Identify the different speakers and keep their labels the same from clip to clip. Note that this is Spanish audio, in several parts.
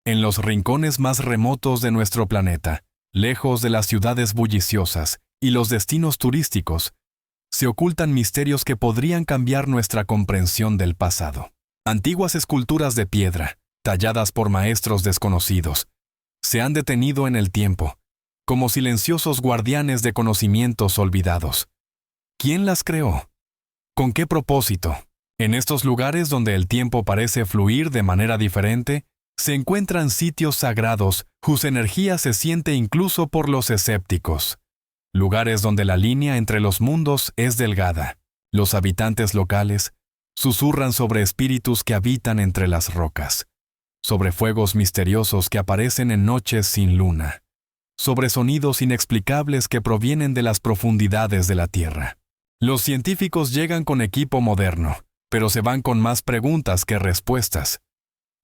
Speaker 1: En los rincones más remotos de nuestro planeta, lejos de las ciudades bulliciosas y los destinos turísticos, se ocultan misterios que podrían cambiar nuestra comprensión del pasado. Antiguas esculturas de piedra, talladas por maestros desconocidos, se han detenido en el tiempo, como silenciosos guardianes de conocimientos olvidados. ¿Quién las creó? ¿Con qué propósito? En estos lugares donde el tiempo parece fluir de manera diferente, se encuentran sitios sagrados cuya energía se siente incluso por los escépticos. Lugares donde la línea entre los mundos es delgada. Los habitantes locales susurran sobre espíritus que habitan entre las rocas, sobre fuegos misteriosos que aparecen en noches sin luna, sobre sonidos inexplicables que provienen de las profundidades de la Tierra. Los científicos llegan con equipo moderno, pero se van con más preguntas que respuestas.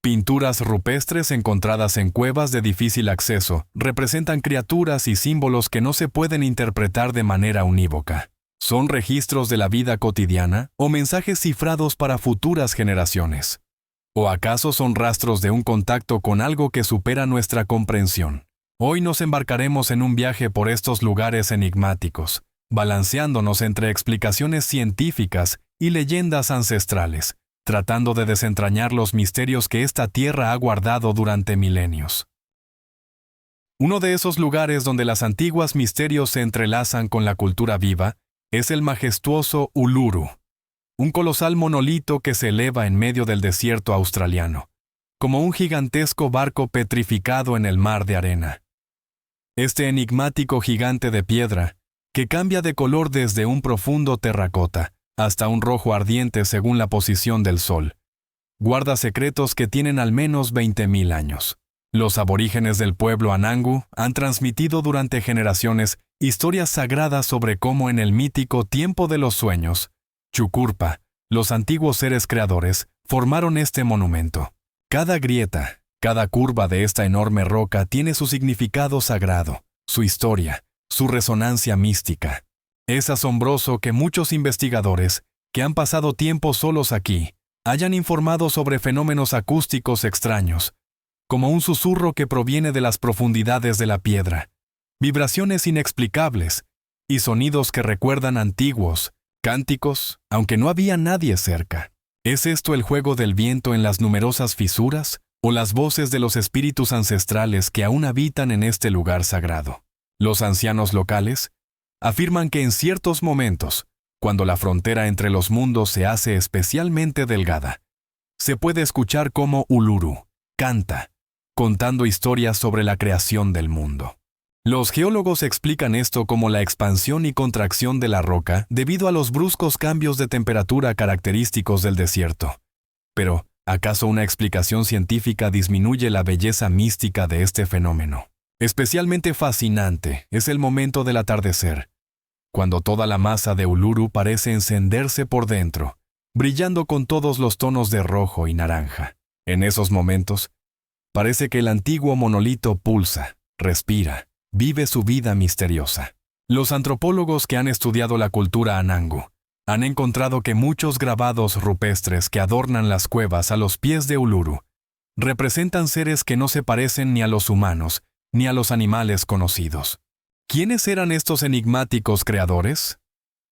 Speaker 1: Pinturas rupestres encontradas en cuevas de difícil acceso representan criaturas y símbolos que no se pueden interpretar de manera unívoca. ¿Son registros de la vida cotidiana o mensajes cifrados para futuras generaciones? ¿O acaso son rastros de un contacto con algo que supera nuestra comprensión? Hoy nos embarcaremos en un viaje por estos lugares enigmáticos, balanceándonos entre explicaciones científicas y leyendas ancestrales, tratando de desentrañar los misterios que esta tierra ha guardado durante milenios. Uno de esos lugares donde las antiguas misterios se entrelazan con la cultura viva es el majestuoso Uluru, un colosal monolito que se eleva en medio del desierto australiano, como un gigantesco barco petrificado en el mar de arena. Este enigmático gigante de piedra, que cambia de color desde un profundo terracota hasta un rojo ardiente según la posición del sol, guarda secretos que tienen al menos 20.000 años. Los aborígenes del pueblo Anangu han transmitido durante generaciones historias sagradas sobre cómo en el mítico tiempo de los sueños, Chukurpa, los antiguos seres creadores, formaron este monumento. Cada grieta, cada curva de esta enorme roca tiene su significado sagrado, su historia, su resonancia mística. Es asombroso que muchos investigadores, que han pasado tiempo solos aquí, hayan informado sobre fenómenos acústicos extraños, como un susurro que proviene de las profundidades de la piedra, vibraciones inexplicables y sonidos que recuerdan antiguos cánticos, aunque no había nadie cerca. ¿Es esto el juego del viento en las numerosas fisuras o las voces de los espíritus ancestrales que aún habitan en este lugar sagrado? Los ancianos locales afirman que en ciertos momentos, cuando la frontera entre los mundos se hace especialmente delgada, se puede escuchar cómo Uluru canta, contando historias sobre la creación del mundo. Los geólogos explican esto como la expansión y contracción de la roca debido a los bruscos cambios de temperatura característicos del desierto. Pero, ¿acaso una explicación científica disminuye la belleza mística de este fenómeno? Especialmente fascinante es el momento del atardecer, cuando toda la masa de Uluru parece encenderse por dentro, brillando con todos los tonos de rojo y naranja. En esos momentos, parece que el antiguo monolito pulsa, respira, vive su vida misteriosa. Los antropólogos que han estudiado la cultura Anangu han encontrado que muchos grabados rupestres que adornan las cuevas a los pies de Uluru representan seres que no se parecen ni a los humanos ni a los animales conocidos. ¿Quiénes eran estos enigmáticos creadores?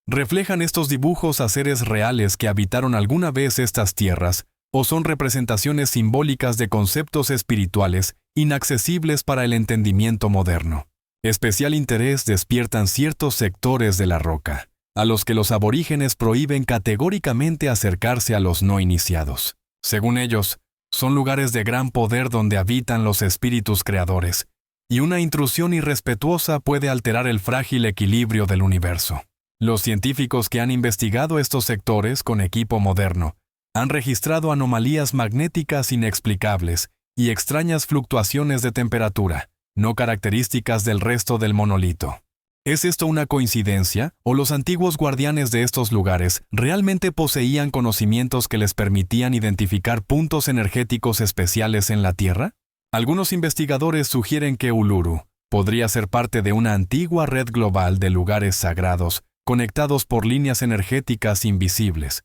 Speaker 1: ¿Reflejan estos dibujos a seres reales que habitaron alguna vez estas tierras o son representaciones simbólicas de conceptos espirituales inaccesibles para el entendimiento moderno? Especial interés despiertan ciertos sectores de la roca, a los que los aborígenes prohíben categóricamente acercarse a los no iniciados. Según ellos, son lugares de gran poder donde habitan los espíritus creadores, y una intrusión irrespetuosa puede alterar el frágil equilibrio del universo. Los científicos que han investigado estos sectores con equipo moderno han registrado anomalías magnéticas inexplicables y extrañas fluctuaciones de temperatura, no características del resto del monolito. ¿Es esto una coincidencia o los antiguos guardianes de estos lugares realmente poseían conocimientos que les permitían identificar puntos energéticos especiales en la Tierra? Algunos investigadores sugieren que Uluru podría ser parte de una antigua red global de lugares sagrados conectados por líneas energéticas invisibles,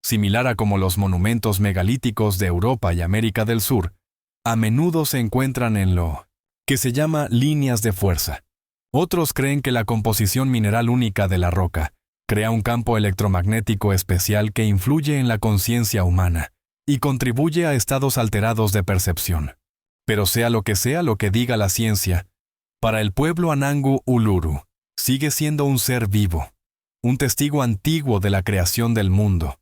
Speaker 1: similar a como los monumentos megalíticos de Europa y América del Sur a menudo se encuentran en lo que se llama líneas de fuerza. Otros creen que la composición mineral única de la roca crea un campo electromagnético especial que influye en la conciencia humana y contribuye a estados alterados de percepción. Pero sea lo que diga la ciencia, para el pueblo Anangu Uluru, sigue siendo un ser vivo, un testigo antiguo de la creación del mundo,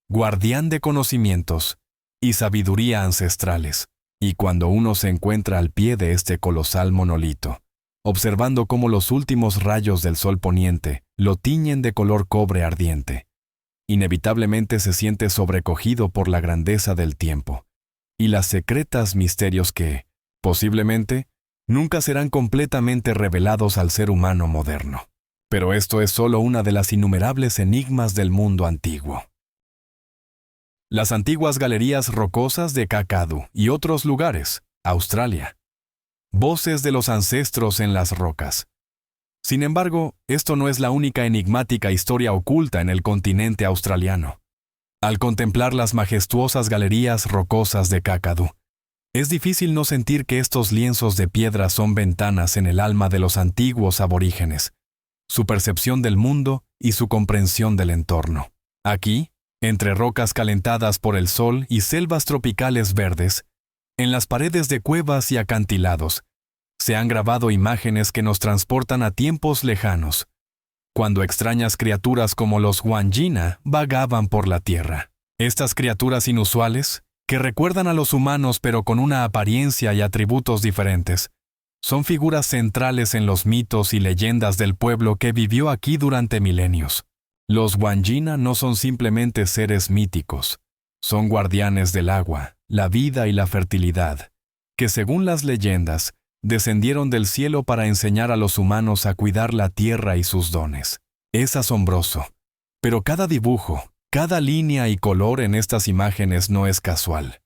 Speaker 1: guardián de conocimientos y sabiduría ancestrales. Y cuando uno se encuentra al pie de este colosal monolito, observando cómo los últimos rayos del sol poniente lo tiñen de color cobre ardiente, inevitablemente se siente sobrecogido por la grandeza del tiempo y las secretas misterios que, posiblemente, nunca serán completamente revelados al ser humano moderno. Pero esto es solo una de las innumerables enigmas del mundo antiguo. Las antiguas galerías rocosas de Kakadu y otros lugares, Australia. Voces de los ancestros en las rocas. Sin embargo, esto no es la única enigmática historia oculta en el continente australiano. Al contemplar las majestuosas galerías rocosas de Kakadu, es difícil no sentir que estos lienzos de piedra son ventanas en el alma de los antiguos aborígenes, su percepción del mundo y su comprensión del entorno. Aquí, entre rocas calentadas por el sol y selvas tropicales verdes, en las paredes de cuevas y acantilados, se han grabado imágenes que nos transportan a tiempos lejanos, cuando extrañas criaturas como los Wandjina vagaban por la tierra. Estas criaturas inusuales, que recuerdan a los humanos pero con una apariencia y atributos diferentes, son figuras centrales en los mitos y leyendas del pueblo que vivió aquí durante milenios. Los Wandjina no son simplemente seres míticos, son guardianes del agua, la vida y la fertilidad, que según las leyendas, descendieron del cielo para enseñar a los humanos a cuidar la tierra y sus dones. Es asombroso, pero cada dibujo, cada línea y color en estas imágenes no es casual.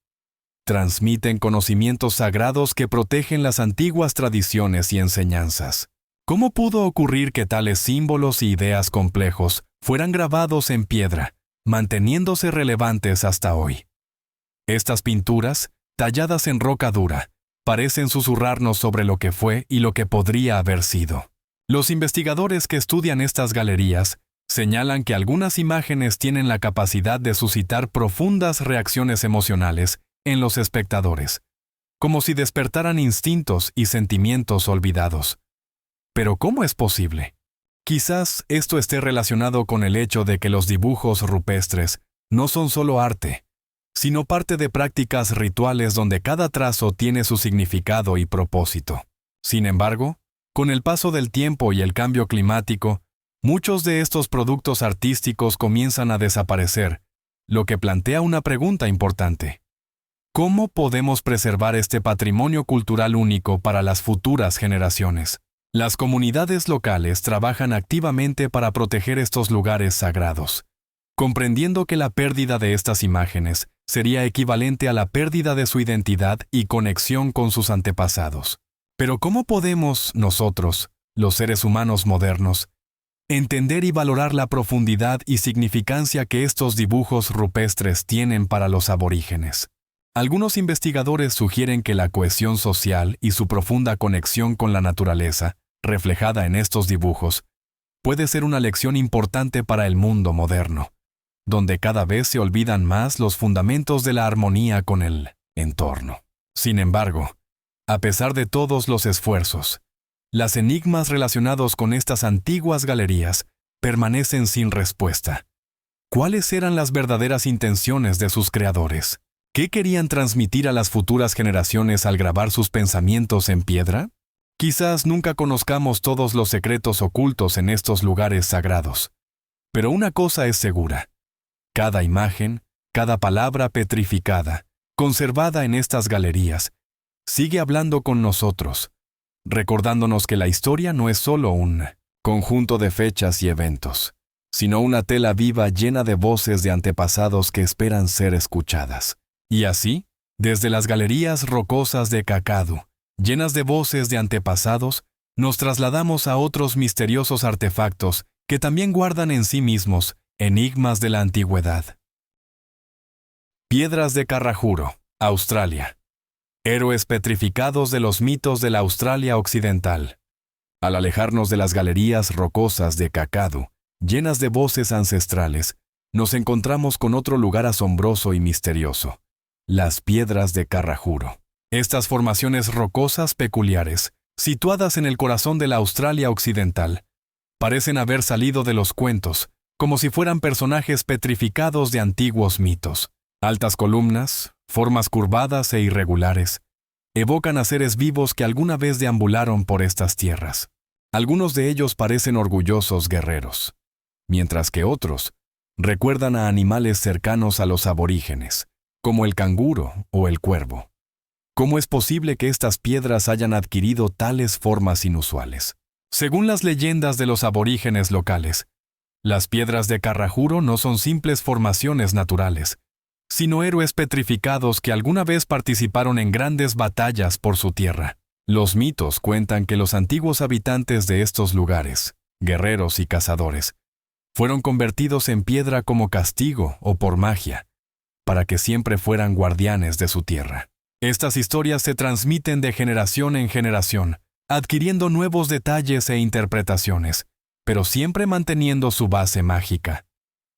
Speaker 1: Transmiten conocimientos sagrados que protegen las antiguas tradiciones y enseñanzas. ¿Cómo pudo ocurrir que tales símbolos y ideas complejos fueran grabados en piedra, manteniéndose relevantes hasta hoy? Estas pinturas, talladas en roca dura, parecen susurrarnos sobre lo que fue y lo que podría haber sido. Los investigadores que estudian estas galerías señalan que algunas imágenes tienen la capacidad de suscitar profundas reacciones emocionales en los espectadores, como si despertaran instintos y sentimientos olvidados. ¿Pero cómo es posible? Quizás esto esté relacionado con el hecho de que los dibujos rupestres no son solo arte, sino parte de prácticas rituales donde cada trazo tiene su significado y propósito. Sin embargo, con el paso del tiempo y el cambio climático, muchos de estos productos artísticos comienzan a desaparecer, lo que plantea una pregunta importante. ¿Cómo podemos preservar este patrimonio cultural único para las futuras generaciones? Las comunidades locales trabajan activamente para proteger estos lugares sagrados, comprendiendo que la pérdida de estas imágenes sería equivalente a la pérdida de su identidad y conexión con sus antepasados. Pero ¿cómo podemos nosotros, los seres humanos modernos, entender y valorar la profundidad y significancia que estos dibujos rupestres tienen para los aborígenes? Algunos investigadores sugieren que la cohesión social y su profunda conexión con la naturaleza, reflejada en estos dibujos, puede ser una lección importante para el mundo moderno, donde cada vez se olvidan más los fundamentos de la armonía con el entorno. Sin embargo, a pesar de todos los esfuerzos, las enigmas relacionados con estas antiguas galerías permanecen sin respuesta. ¿Cuáles eran las verdaderas intenciones de sus creadores? ¿Qué querían transmitir a las futuras generaciones al grabar sus pensamientos en piedra? Quizás nunca conozcamos todos los secretos ocultos en estos lugares sagrados, pero una cosa es segura. Cada imagen, cada palabra petrificada, conservada en estas galerías, sigue hablando con nosotros, recordándonos que la historia no es solo un conjunto de fechas y eventos, sino una tela viva llena de voces de antepasados que esperan ser escuchadas. Y así, desde las galerías rocosas de Kakadu, llenas de voces de antepasados, nos trasladamos a otros misteriosos artefactos que también guardan en sí mismos enigmas de la antigüedad. Piedras de Carrajuro, Australia. Héroes petrificados de los mitos de la Australia Occidental. Al alejarnos de las galerías rocosas de Kakadu, llenas de voces ancestrales, nos encontramos con otro lugar asombroso y misterioso: las piedras de Carrajuro. Estas formaciones rocosas peculiares, situadas en el corazón de la Australia Occidental, parecen haber salido de los cuentos, como si fueran personajes petrificados de antiguos mitos. Altas columnas, formas curvadas e irregulares, evocan a seres vivos que alguna vez deambularon por estas tierras. Algunos de ellos parecen orgullosos guerreros, mientras que otros recuerdan a animales cercanos a los aborígenes, como el canguro o el cuervo. ¿Cómo es posible que estas piedras hayan adquirido tales formas inusuales? Según las leyendas de los aborígenes locales, las piedras de Carrajuro no son simples formaciones naturales, sino héroes petrificados que alguna vez participaron en grandes batallas por su tierra. Los mitos cuentan que los antiguos habitantes de estos lugares, guerreros y cazadores, fueron convertidos en piedra como castigo o por magia, para que siempre fueran guardianes de su tierra. Estas historias se transmiten de generación en generación, adquiriendo nuevos detalles e interpretaciones, pero siempre manteniendo su base mágica.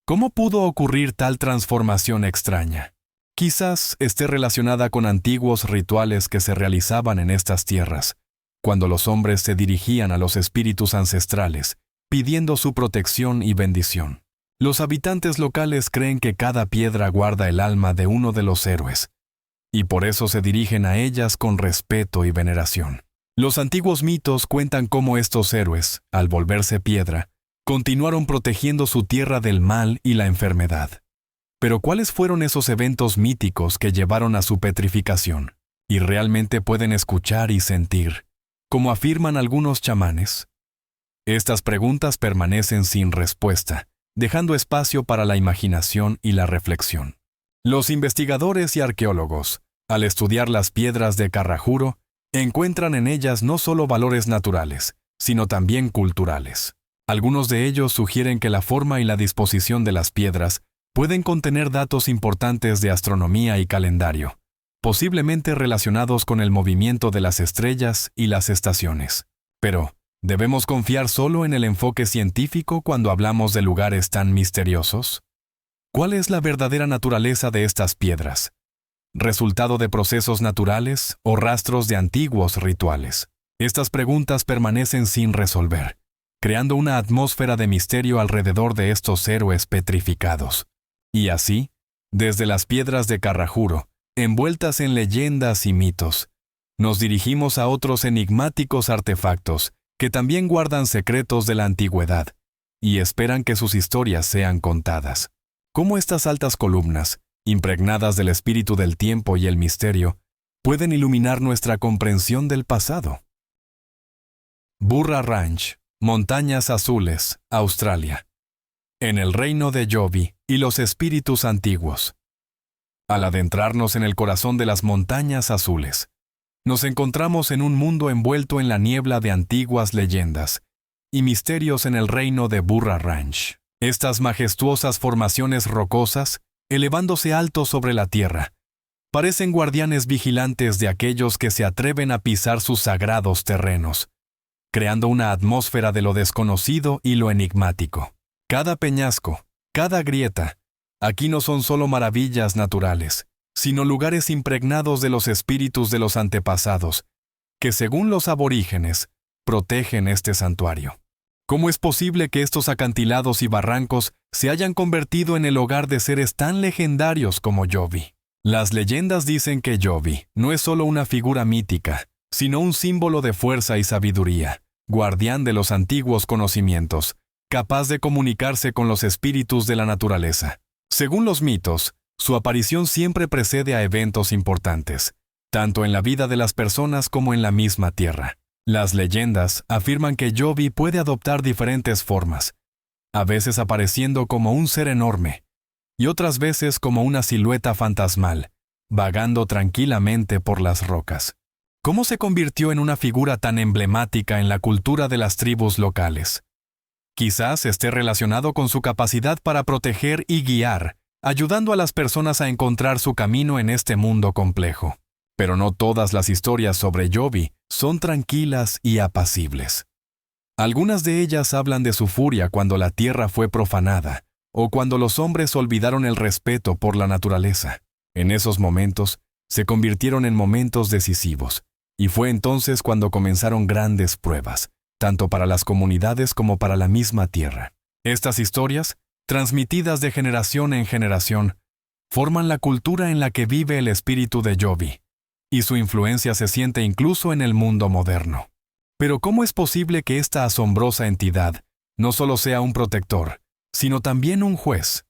Speaker 1: ¿Cómo pudo ocurrir tal transformación extraña? Quizás esté relacionada con antiguos rituales que se realizaban en estas tierras, cuando los hombres se dirigían a los espíritus ancestrales, pidiendo su protección y bendición. Los habitantes locales creen que cada piedra guarda el alma de uno de los héroes, y por eso se dirigen a ellas con respeto y veneración. Los antiguos mitos cuentan cómo estos héroes, al volverse piedra, continuaron protegiendo su tierra del mal y la enfermedad. Pero ¿cuáles fueron esos eventos míticos que llevaron a su petrificación? ¿Y realmente pueden escuchar y sentir, como afirman algunos chamanes? Estas preguntas permanecen sin respuesta, dejando espacio para la imaginación y la reflexión. Los investigadores y arqueólogos, al estudiar las piedras de Carrajuro, encuentran en ellas no solo valores naturales, sino también culturales. Algunos de ellos sugieren que la forma y la disposición de las piedras pueden contener datos importantes de astronomía y calendario, posiblemente relacionados con el movimiento de las estrellas y las estaciones. Pero, ¿debemos confiar solo en el enfoque científico cuando hablamos de lugares tan misteriosos? ¿Cuál es la verdadera naturaleza de estas piedras? ¿Resultado de procesos naturales o rastros de antiguos rituales? Estas preguntas permanecen sin resolver, creando una atmósfera de misterio alrededor de estos héroes petrificados. Y así, desde las piedras de Carrajuro, envueltas en leyendas y mitos, nos dirigimos a otros enigmáticos artefactos que también guardan secretos de la antigüedad y esperan que sus historias sean contadas. ¿Cómo estas altas columnas, impregnadas del espíritu del tiempo y el misterio, pueden iluminar nuestra comprensión del pasado? Burra Ranch, Montañas Azules, Australia. En el reino de Jovi y los espíritus antiguos. Al adentrarnos en el corazón de las Montañas Azules, nos encontramos en un mundo envuelto en la niebla de antiguas leyendas y misterios en el reino de Burra Ranch. Estas majestuosas formaciones rocosas, elevándose alto sobre la tierra, parecen guardianes vigilantes de aquellos que se atreven a pisar sus sagrados terrenos, creando una atmósfera de lo desconocido y lo enigmático. Cada peñasco, cada grieta, aquí no son solo maravillas naturales, sino lugares impregnados de los espíritus de los antepasados, que según los aborígenes, protegen este santuario. ¿Cómo es posible que estos acantilados y barrancos se hayan convertido en el hogar de seres tan legendarios como Jovi? Las leyendas dicen que Jovi no es solo una figura mítica, sino un símbolo de fuerza y sabiduría, guardián de los antiguos conocimientos, capaz de comunicarse con los espíritus de la naturaleza. Según los mitos, su aparición siempre precede a eventos importantes, tanto en la vida de las personas como en la misma tierra. Las leyendas afirman que Jovi puede adoptar diferentes formas, a veces apareciendo como un ser enorme, y otras veces como una silueta fantasmal, vagando tranquilamente por las rocas. ¿Cómo se convirtió en una figura tan emblemática en la cultura de las tribus locales? Quizás esté relacionado con su capacidad para proteger y guiar, ayudando a las personas a encontrar su camino en este mundo complejo. Pero no todas las historias sobre Jobi son tranquilas y apacibles. Algunas de ellas hablan de su furia cuando la tierra fue profanada, o cuando los hombres olvidaron el respeto por la naturaleza. En esos momentos, se convirtieron en momentos decisivos, y fue entonces cuando comenzaron grandes pruebas, tanto para las comunidades como para la misma tierra. Estas historias, transmitidas de generación en generación, forman la cultura en la que vive el espíritu de Jobi, y su influencia se siente incluso en el mundo moderno. Pero ¿cómo es posible que esta asombrosa entidad no solo sea un protector, sino también un juez?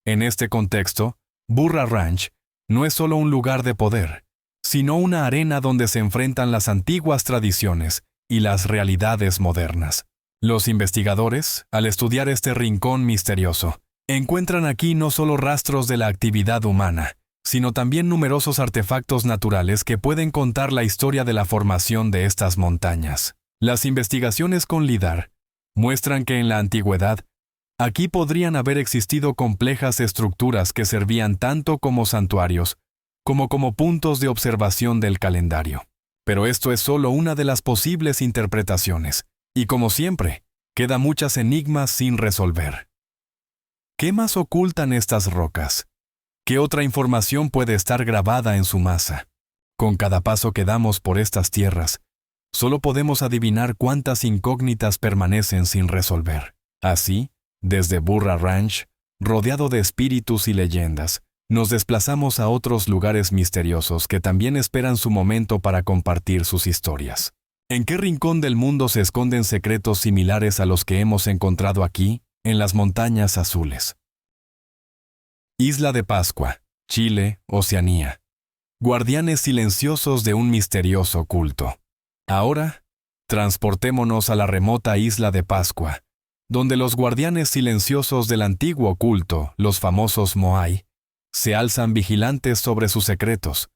Speaker 1: En este contexto, Burra Ranch no es solo un lugar de poder, sino una arena donde se enfrentan las antiguas tradiciones y las realidades modernas. Los investigadores, al estudiar este rincón misterioso, encuentran aquí no solo rastros de la actividad humana, sino también numerosos artefactos naturales que pueden contar la historia de la formación de estas montañas. Las investigaciones con LIDAR muestran que en la antigüedad, aquí podrían haber existido complejas estructuras que servían tanto como santuarios, como puntos de observación del calendario. Pero esto es solo una de las posibles interpretaciones, y como siempre, quedan muchos enigmas sin resolver. ¿Qué más ocultan estas rocas? ¿Qué otra información puede estar grabada en su masa? Con cada paso que damos por estas tierras, solo podemos adivinar cuántas incógnitas permanecen sin resolver. Así, desde Burra Ranch, rodeado de espíritus y leyendas, nos desplazamos a otros lugares misteriosos que también esperan su momento para compartir sus historias. ¿En qué rincón del mundo se esconden secretos similares a los que hemos encontrado aquí, en las montañas azules? Isla de Pascua, Chile, Oceanía. Guardianes silenciosos de un misterioso culto. Ahora, transportémonos a la remota isla de Pascua, donde los guardianes silenciosos del antiguo culto, los famosos Moai, se alzan vigilantes sobre sus secretos,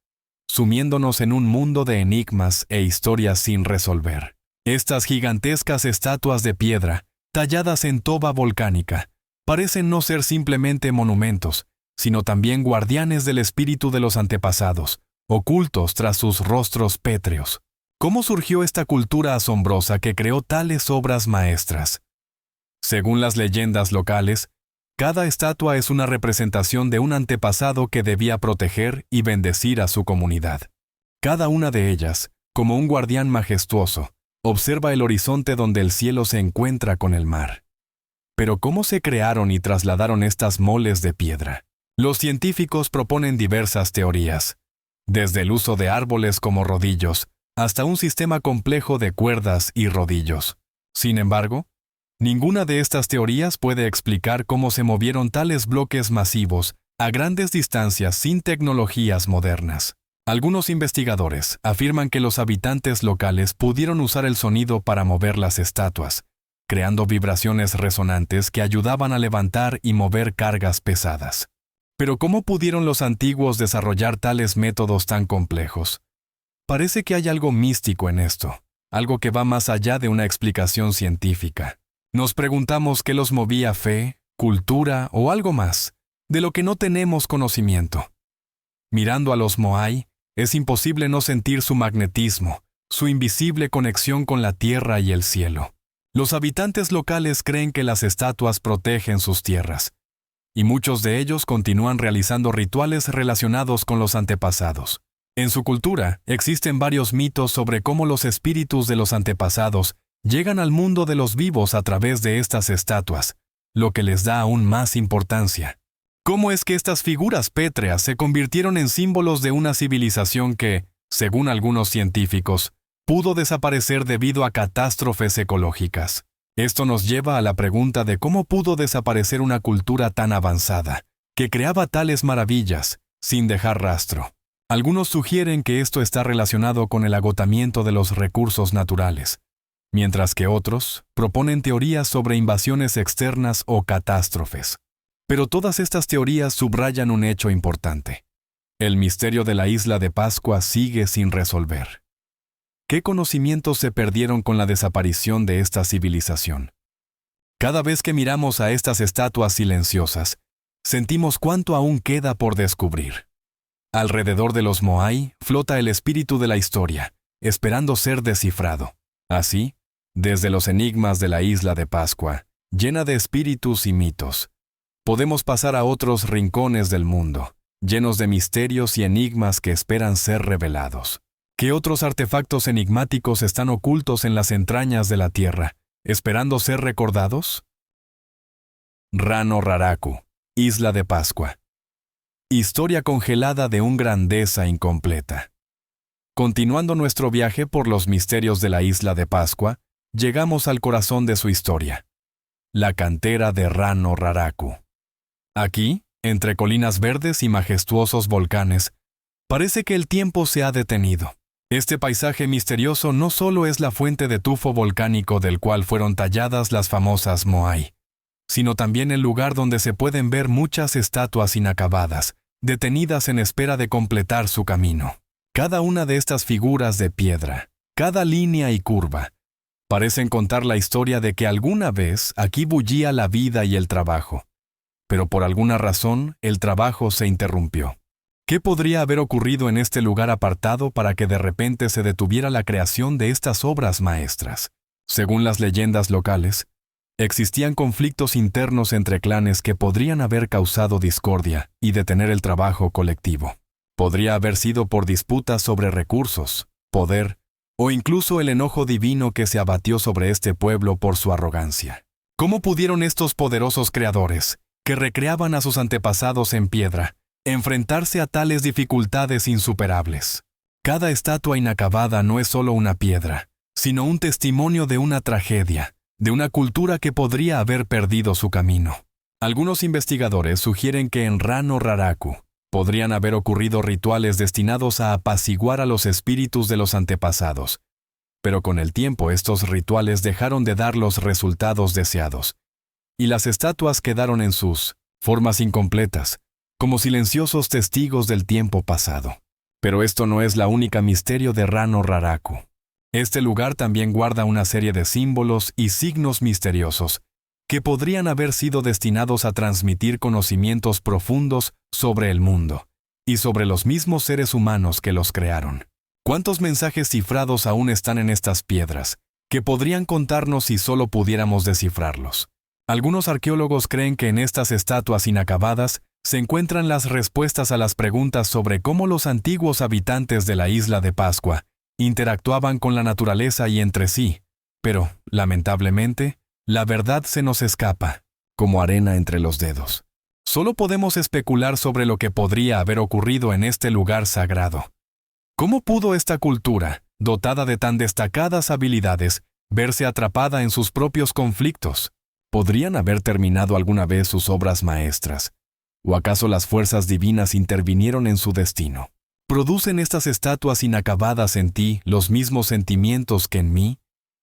Speaker 1: sumiéndonos en un mundo de enigmas e historias sin resolver. Estas gigantescas estatuas de piedra, talladas en toba volcánica, parecen no ser simplemente monumentos, sino también guardianes del espíritu de los antepasados, ocultos tras sus rostros pétreos. ¿Cómo surgió esta cultura asombrosa que creó tales obras maestras? Según las leyendas locales, cada estatua es una representación de un antepasado que debía proteger y bendecir a su comunidad. Cada una de ellas, como un guardián majestuoso, observa el horizonte donde el cielo se encuentra con el mar. Pero ¿cómo se crearon y trasladaron estas moles de piedra? Los científicos proponen diversas teorías, desde el uso de árboles como rodillos, hasta un sistema complejo de cuerdas y rodillos. Sin embargo, ninguna de estas teorías puede explicar cómo se movieron tales bloques masivos a grandes distancias sin tecnologías modernas. Algunos investigadores afirman que los habitantes locales pudieron usar el sonido para mover las estatuas, creando vibraciones resonantes que ayudaban a levantar y mover cargas pesadas. Pero ¿cómo pudieron los antiguos desarrollar tales métodos tan complejos? Parece que hay algo místico en esto, algo que va más allá de una explicación científica. Nos preguntamos qué los movía: fe, cultura o algo más, de lo que no tenemos conocimiento. Mirando a los Moai, es imposible no sentir su magnetismo, su invisible conexión con la tierra y el cielo. Los habitantes locales creen que las estatuas protegen sus tierras, y muchos de ellos continúan realizando rituales relacionados con los antepasados. En su cultura, existen varios mitos sobre cómo los espíritus de los antepasados llegan al mundo de los vivos a través de estas estatuas, lo que les da aún más importancia. ¿Cómo es que estas figuras pétreas se convirtieron en símbolos de una civilización que, según algunos científicos, pudo desaparecer debido a catástrofes ecológicas? Esto nos lleva a la pregunta de cómo pudo desaparecer una cultura tan avanzada, que creaba tales maravillas, sin dejar rastro. Algunos sugieren que esto está relacionado con el agotamiento de los recursos naturales, mientras que otros proponen teorías sobre invasiones externas o catástrofes. Pero todas estas teorías subrayan un hecho importante. El misterio de la isla de Pascua sigue sin resolver. ¿Qué conocimientos se perdieron con la desaparición de esta civilización? Cada vez que miramos a estas estatuas silenciosas, sentimos cuánto aún queda por descubrir. Alrededor de los Moai flota el espíritu de la historia, esperando ser descifrado. Así, desde los enigmas de la isla de Pascua, llena de espíritus y mitos, podemos pasar a otros rincones del mundo, llenos de misterios y enigmas que esperan ser revelados. ¿Qué otros artefactos enigmáticos están ocultos en las entrañas de la Tierra, esperando ser recordados? Rano Raraku, Isla de Pascua. Historia congelada de una grandeza incompleta. Continuando nuestro viaje por los misterios de la Isla de Pascua, llegamos al corazón de su historia, la cantera de Rano Raraku. Aquí, entre colinas verdes y majestuosos volcanes, parece que el tiempo se ha detenido. Este paisaje misterioso no solo es la fuente de tufo volcánico del cual fueron talladas las famosas Moai, sino también el lugar donde se pueden ver muchas estatuas inacabadas, detenidas en espera de completar su camino. Cada una de estas figuras de piedra, cada línea y curva, parecen contar la historia de que alguna vez aquí bullía la vida y el trabajo. Pero por alguna razón, el trabajo se interrumpió. ¿Qué podría haber ocurrido en este lugar apartado para que de repente se detuviera la creación de estas obras maestras? Según las leyendas locales, existían conflictos internos entre clanes que podrían haber causado discordia y detener el trabajo colectivo. Podría haber sido por disputas sobre recursos, poder, o incluso el enojo divino que se abatió sobre este pueblo por su arrogancia. ¿Cómo pudieron estos poderosos creadores, que recreaban a sus antepasados en piedra, enfrentarse a tales dificultades insuperables? Cada estatua inacabada no es solo una piedra, sino un testimonio de una tragedia, de una cultura que podría haber perdido su camino. Algunos investigadores sugieren que en Rano Raraku podrían haber ocurrido rituales destinados a apaciguar a los espíritus de los antepasados, pero con el tiempo estos rituales dejaron de dar los resultados deseados, y las estatuas quedaron en sus formas incompletas, como silenciosos testigos del tiempo pasado. Pero esto no es la única misterio de Rano Raraku. Este lugar también guarda una serie de símbolos y signos misteriosos que podrían haber sido destinados a transmitir conocimientos profundos sobre el mundo y sobre los mismos seres humanos que los crearon. ¿Cuántos mensajes cifrados aún están en estas piedras, que podrían contarnos si solo pudiéramos descifrarlos? Algunos arqueólogos creen que en estas estatuas inacabadas se encuentran las respuestas a las preguntas sobre cómo los antiguos habitantes de la isla de Pascua interactuaban con la naturaleza y entre sí, pero, lamentablemente, la verdad se nos escapa, como arena entre los dedos. Solo podemos especular sobre lo que podría haber ocurrido en este lugar sagrado. ¿Cómo pudo esta cultura, dotada de tan destacadas habilidades, verse atrapada en sus propios conflictos? ¿Podrían haber terminado alguna vez sus obras maestras? ¿O acaso las fuerzas divinas intervinieron en su destino? ¿Producen estas estatuas inacabadas en ti los mismos sentimientos que en mí?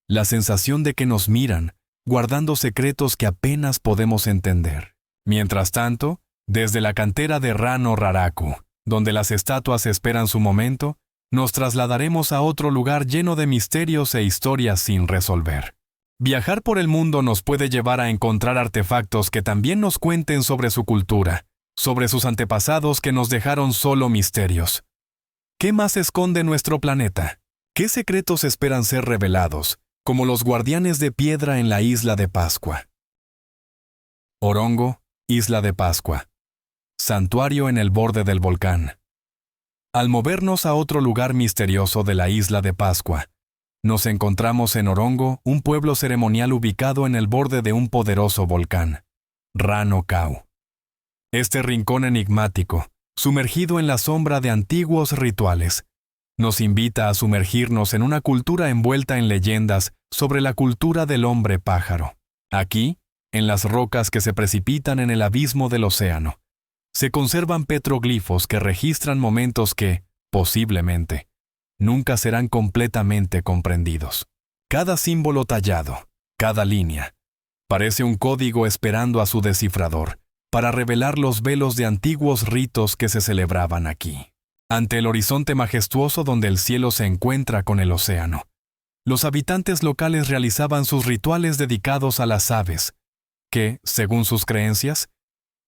Speaker 1: La sensación de que nos miran, guardando secretos que apenas podemos entender. Mientras tanto, desde la cantera de Rano Raraku, donde las estatuas esperan su momento, nos trasladaremos a otro lugar lleno de misterios e historias sin resolver. Viajar por el mundo nos puede llevar a encontrar artefactos que también nos cuenten sobre su cultura, sobre sus antepasados que nos dejaron solo misterios. ¿Qué más esconde nuestro planeta? ¿Qué secretos esperan ser revelados, como los guardianes de piedra en la isla de Pascua? Orongo, Isla de Pascua. Santuario en el borde del volcán. Al movernos a otro lugar misterioso de la isla de Pascua, nos encontramos en Orongo, un pueblo ceremonial ubicado en el borde de un poderoso volcán, Rano Kau. Este rincón enigmático, sumergido en la sombra de antiguos rituales, nos invita a sumergirnos en una cultura envuelta en leyendas sobre la cultura del hombre pájaro. Aquí, en las rocas que se precipitan en el abismo del océano, se conservan petroglifos que registran momentos que, posiblemente, nunca serán completamente comprendidos. Cada símbolo tallado, cada línea, parece un código esperando a su descifrador para revelar los velos de antiguos ritos que se celebraban aquí. Ante el horizonte majestuoso donde el cielo se encuentra con el océano, los habitantes locales realizaban sus rituales dedicados a las aves, que, según sus creencias,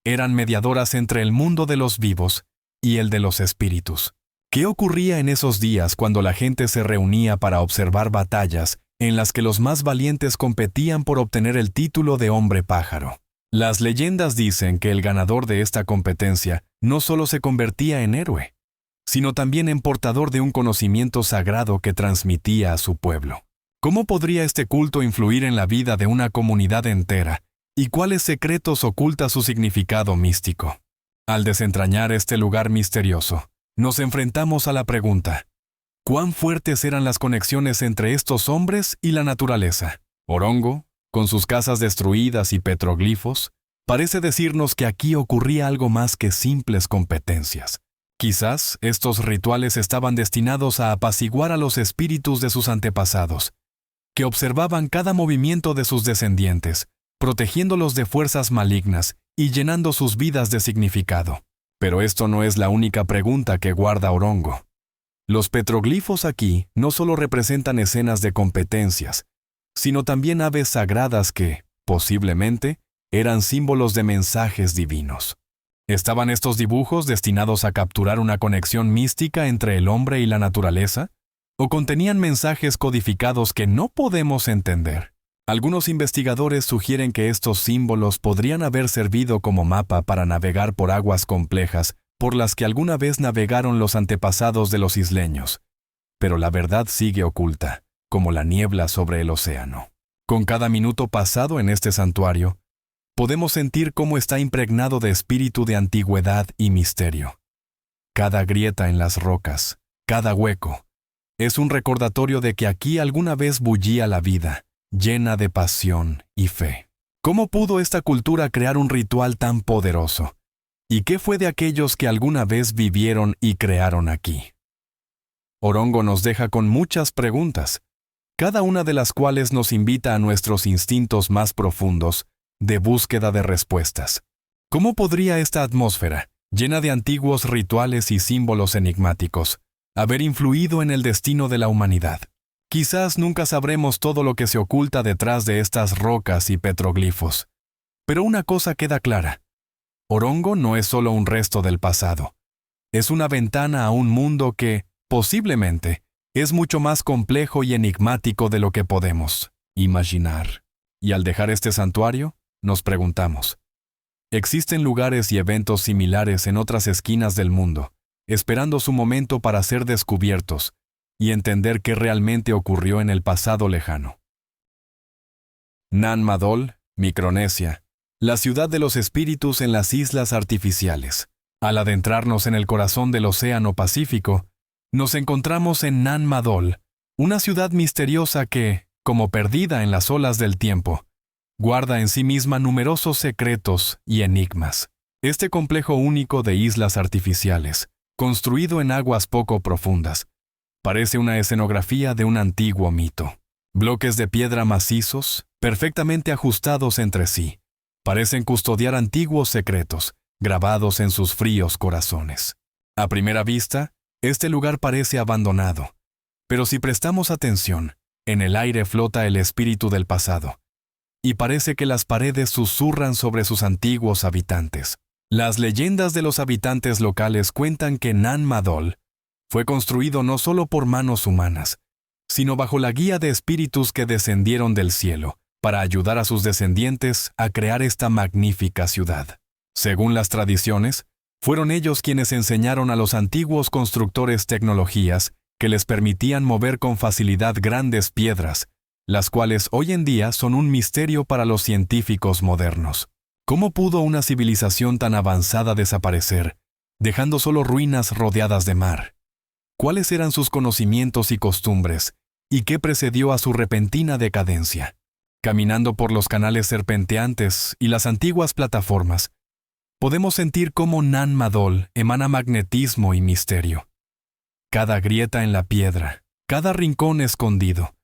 Speaker 1: eran mediadoras entre el mundo de los vivos y el de los espíritus. ¿Qué ocurría en esos días cuando la gente se reunía para observar batallas en las que los más valientes competían por obtener el título de hombre pájaro? Las leyendas dicen que el ganador de esta competencia no solo se convertía en héroe, sino también en portador de un conocimiento sagrado que transmitía a su pueblo. ¿Cómo podría este culto influir en la vida de una comunidad entera? ¿Y cuáles secretos oculta su significado místico? Al desentrañar este lugar misterioso, nos enfrentamos a la pregunta: ¿cuán fuertes eran las conexiones entre estos hombres y la naturaleza? Orongo, con sus casas destruidas y petroglifos, parece decirnos que aquí ocurría algo más que simples competencias. Quizás estos rituales estaban destinados a apaciguar a los espíritus de sus antepasados, que observaban cada movimiento de sus descendientes, protegiéndolos de fuerzas malignas y llenando sus vidas de significado. Pero esto no es la única pregunta que guarda Orongo. Los petroglifos aquí no solo representan escenas de competencias, sino también aves sagradas que, posiblemente, eran símbolos de mensajes divinos. ¿Estaban estos dibujos destinados a capturar una conexión mística entre el hombre y la naturaleza? ¿O contenían mensajes codificados que no podemos entender? Algunos investigadores sugieren que estos símbolos podrían haber servido como mapa para navegar por aguas complejas por las que alguna vez navegaron los antepasados de los isleños. Pero la verdad sigue oculta, como la niebla sobre el océano. Con cada minuto pasado en este santuario, podemos sentir cómo está impregnado de espíritu de antigüedad y misterio. Cada grieta en las rocas, cada hueco, es un recordatorio de que aquí alguna vez bullía la vida, llena de pasión y fe. ¿Cómo pudo esta cultura crear un ritual tan poderoso? ¿Y qué fue de aquellos que alguna vez vivieron y crearon aquí? Orongo nos deja con muchas preguntas, cada una de las cuales nos invita a nuestros instintos más profundos de búsqueda de respuestas. ¿Cómo podría esta atmósfera, llena de antiguos rituales y símbolos enigmáticos, haber influido en el destino de la humanidad? Quizás nunca sabremos todo lo que se oculta detrás de estas rocas y petroglifos. Pero una cosa queda clara: Orongo no es solo un resto del pasado. Es una ventana a un mundo que, posiblemente, es mucho más complejo y enigmático de lo que podemos imaginar. Y al dejar este santuario, nos preguntamos: ¿existen lugares y eventos similares en otras esquinas del mundo, esperando su momento para ser descubiertos y entender qué realmente ocurrió en el pasado lejano? Nan Madol, Micronesia, la ciudad de los espíritus en las islas artificiales. Al adentrarnos en el corazón del Océano Pacífico, nos encontramos en Nan Madol, una ciudad misteriosa que, como perdida en las olas del tiempo, guarda en sí misma numerosos secretos y enigmas. Este complejo único de islas artificiales, construido en aguas poco profundas, parece una escenografía de un antiguo mito. Bloques de piedra macizos, perfectamente ajustados entre sí, parecen custodiar antiguos secretos, grabados en sus fríos corazones. A primera vista, este lugar parece abandonado, pero si prestamos atención, en el aire flota el espíritu del pasado, y parece que las paredes susurran sobre sus antiguos habitantes. Las leyendas de los habitantes locales cuentan que Nan Madol fue construido no solo por manos humanas, sino bajo la guía de espíritus que descendieron del cielo, para ayudar a sus descendientes a crear esta magnífica ciudad. Según las tradiciones, fueron ellos quienes enseñaron a los antiguos constructores tecnologías que les permitían mover con facilidad grandes piedras, las cuales hoy en día son un misterio para los científicos modernos. ¿Cómo pudo una civilización tan avanzada desaparecer, dejando solo ruinas rodeadas de mar? ¿Cuáles eran sus conocimientos y costumbres, y qué precedió a su repentina decadencia? Caminando por los canales serpenteantes y las antiguas plataformas, podemos sentir cómo Nan Madol emana magnetismo y misterio. Cada grieta en la piedra, cada rincón escondido,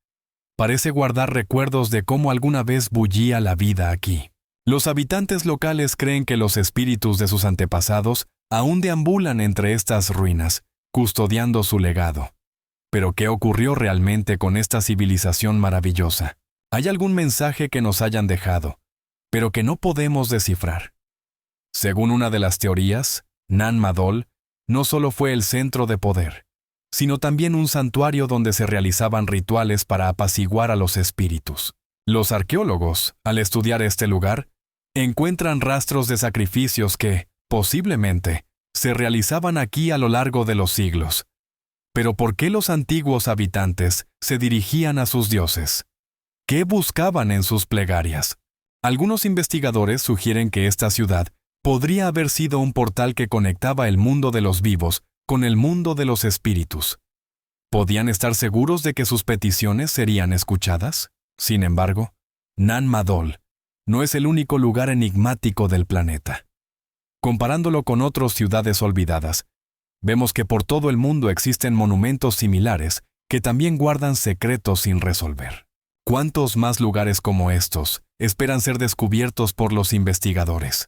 Speaker 1: parece guardar recuerdos de cómo alguna vez bullía la vida aquí. Los habitantes locales creen que los espíritus de sus antepasados aún deambulan entre estas ruinas, custodiando su legado. Pero ¿qué ocurrió realmente con esta civilización maravillosa? ¿Hay algún mensaje que nos hayan dejado, pero que no podemos descifrar? Según una de las teorías, Nan Madol no solo fue el centro de poder, sino también un santuario donde se realizaban rituales para apaciguar a los espíritus. Los arqueólogos, al estudiar este lugar, encuentran rastros de sacrificios que, posiblemente, se realizaban aquí a lo largo de los siglos. Pero ¿por qué los antiguos habitantes se dirigían a sus dioses? ¿Qué buscaban en sus plegarias? Algunos investigadores sugieren que esta ciudad podría haber sido un portal que conectaba el mundo de los vivos con el mundo de los espíritus. ¿Podían estar seguros de que sus peticiones serían escuchadas? Sin embargo, Nan Madol no es el único lugar enigmático del planeta. Comparándolo con otras ciudades olvidadas, vemos que por todo el mundo existen monumentos similares que también guardan secretos sin resolver. ¿Cuántos más lugares como estos esperan ser descubiertos por los investigadores?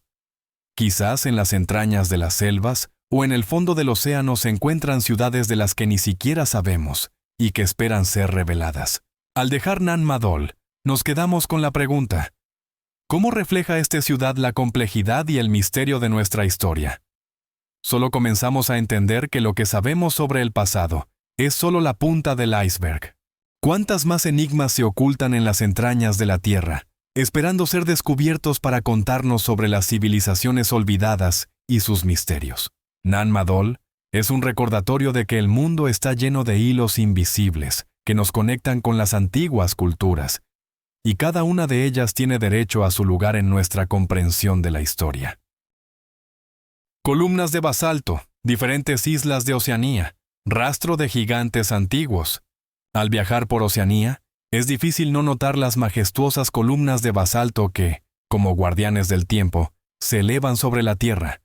Speaker 1: Quizás en las entrañas de las selvas o en el fondo del océano se encuentran ciudades de las que ni siquiera sabemos y que esperan ser reveladas. Al dejar Nan Madol, nos quedamos con la pregunta: ¿cómo refleja esta ciudad la complejidad y el misterio de nuestra historia? Solo comenzamos a entender que lo que sabemos sobre el pasado es solo la punta del iceberg. ¿Cuántas más enigmas se ocultan en las entrañas de la Tierra, esperando ser descubiertos para contarnos sobre las civilizaciones olvidadas y sus misterios? Nan Madol es un recordatorio de que el mundo está lleno de hilos invisibles que nos conectan con las antiguas culturas, y cada una de ellas tiene derecho a su lugar en nuestra comprensión de la historia. Columnas de basalto, diferentes islas de Oceanía, rastro de gigantes antiguos. Al viajar por Oceanía, es difícil no notar las majestuosas columnas de basalto que, como guardianes del tiempo, se elevan sobre la Tierra,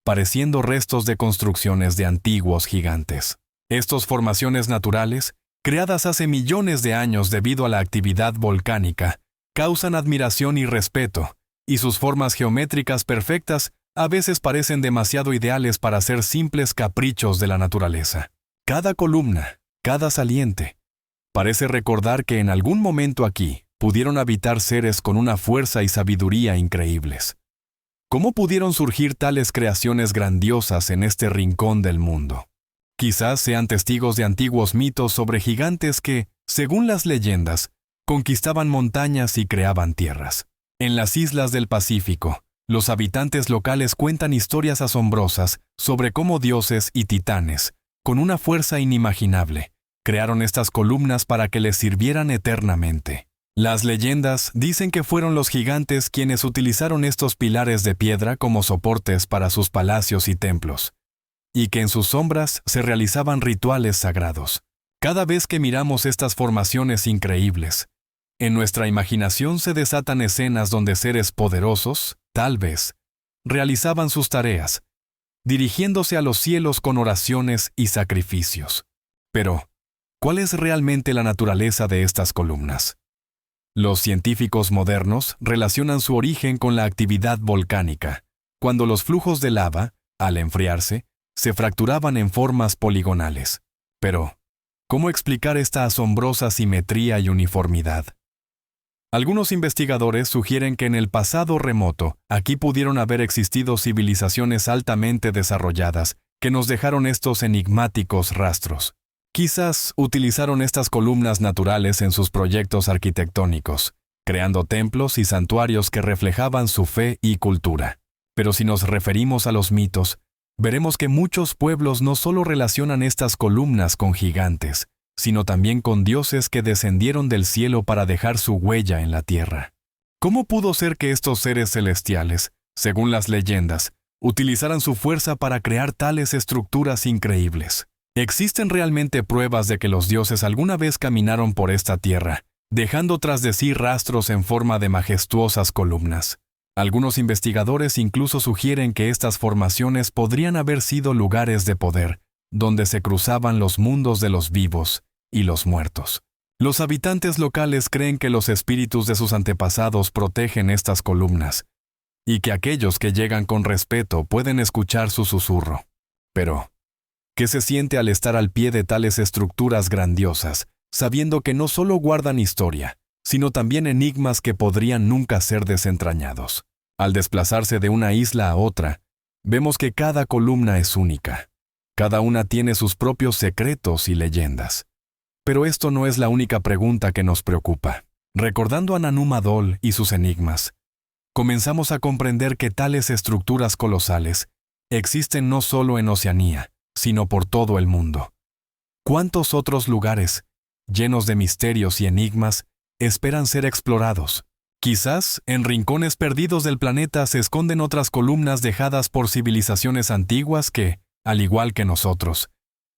Speaker 1: pareciendo restos de construcciones de antiguos gigantes. Estas formaciones naturales, creadas hace millones de años debido a la actividad volcánica, causan admiración y respeto, y sus formas geométricas perfectas a veces parecen demasiado ideales para ser simples caprichos de la naturaleza. Cada columna, cada saliente, parece recordar que en algún momento aquí pudieron habitar seres con una fuerza y sabiduría increíbles. ¿Cómo pudieron surgir tales creaciones grandiosas en este rincón del mundo? Quizás sean testigos de antiguos mitos sobre gigantes que, según las leyendas, conquistaban montañas y creaban tierras. En las islas del Pacífico, los habitantes locales cuentan historias asombrosas sobre cómo dioses y titanes, con una fuerza inimaginable, crearon estas columnas para que les sirvieran eternamente. Las leyendas dicen que fueron los gigantes quienes utilizaron estos pilares de piedra como soportes para sus palacios y templos, y que en sus sombras se realizaban rituales sagrados. Cada vez que miramos estas formaciones increíbles, en nuestra imaginación se desatan escenas donde seres poderosos, tal vez, realizaban sus tareas, dirigiéndose a los cielos con oraciones y sacrificios. Pero, ¿cuál es realmente la naturaleza de estas columnas? Los científicos modernos relacionan su origen con la actividad volcánica, cuando los flujos de lava, al enfriarse, se fracturaban en formas poligonales. Pero, ¿cómo explicar esta asombrosa simetría y uniformidad? Algunos investigadores sugieren que en el pasado remoto, aquí pudieron haber existido civilizaciones altamente desarrolladas que nos dejaron estos enigmáticos rastros. Quizás utilizaron estas columnas naturales en sus proyectos arquitectónicos, creando templos y santuarios que reflejaban su fe y cultura. Pero si nos referimos a los mitos, veremos que muchos pueblos no solo relacionan estas columnas con gigantes, sino también con dioses que descendieron del cielo para dejar su huella en la tierra. ¿Cómo pudo ser que estos seres celestiales, según las leyendas, utilizaran su fuerza para crear tales estructuras increíbles? ¿Existen realmente pruebas de que los dioses alguna vez caminaron por esta tierra, dejando tras de sí rastros en forma de majestuosas columnas? Algunos investigadores incluso sugieren que estas formaciones podrían haber sido lugares de poder, donde se cruzaban los mundos de los vivos y los muertos. Los habitantes locales creen que los espíritus de sus antepasados protegen estas columnas, y que aquellos que llegan con respeto pueden escuchar su susurro. Pero, ¿qué se siente al estar al pie de tales estructuras grandiosas, sabiendo que no solo guardan historia, sino también enigmas que podrían nunca ser desentrañados? Al desplazarse de una isla a otra, vemos que cada columna es única. Cada una tiene sus propios secretos y leyendas. Pero esto no es la única pregunta que nos preocupa. Recordando a Nanu Madol y sus enigmas, comenzamos a comprender que tales estructuras colosales existen no solo en Oceanía, sino por todo el mundo. ¿Cuántos otros lugares, llenos de misterios y enigmas, esperan ser explorados? Quizás, en rincones perdidos del planeta se esconden otras columnas dejadas por civilizaciones antiguas que, al igual que nosotros,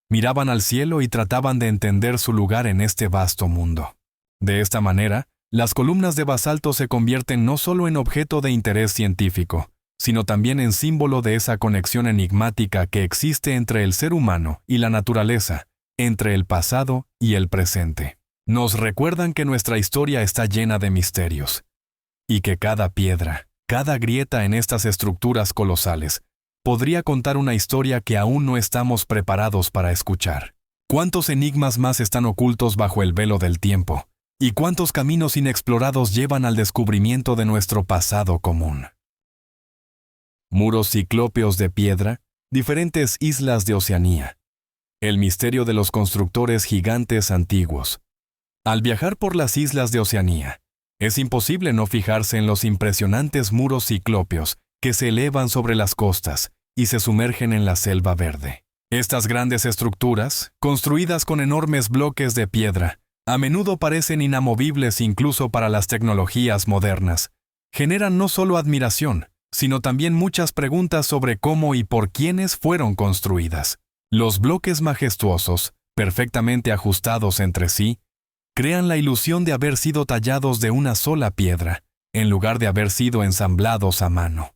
Speaker 1: miraban al cielo y trataban de entender su lugar en este vasto mundo. De esta manera, las columnas de basalto se convierten no solo en objeto de interés científico, sino también en símbolo de esa conexión enigmática que existe entre el ser humano y la naturaleza, entre el pasado y el presente. Nos recuerdan que nuestra historia está llena de misterios, y que cada piedra, cada grieta en estas estructuras colosales, podría contar una historia que aún no estamos preparados para escuchar. ¿Cuántos enigmas más están ocultos bajo el velo del tiempo? ¿Y cuántos caminos inexplorados llevan al descubrimiento de nuestro pasado común? Muros ciclópeos de piedra, diferentes islas de Oceanía. El misterio de los constructores gigantes antiguos. Al viajar por las islas de Oceanía, es imposible no fijarse en los impresionantes muros ciclópeos que se elevan sobre las costas y se sumergen en la selva verde. Estas grandes estructuras, construidas con enormes bloques de piedra, a menudo parecen inamovibles incluso para las tecnologías modernas. Generan no solo admiración, sino también muchas preguntas sobre cómo y por quiénes fueron construidas. Los bloques majestuosos, perfectamente ajustados entre sí, crean la ilusión de haber sido tallados de una sola piedra, en lugar de haber sido ensamblados a mano.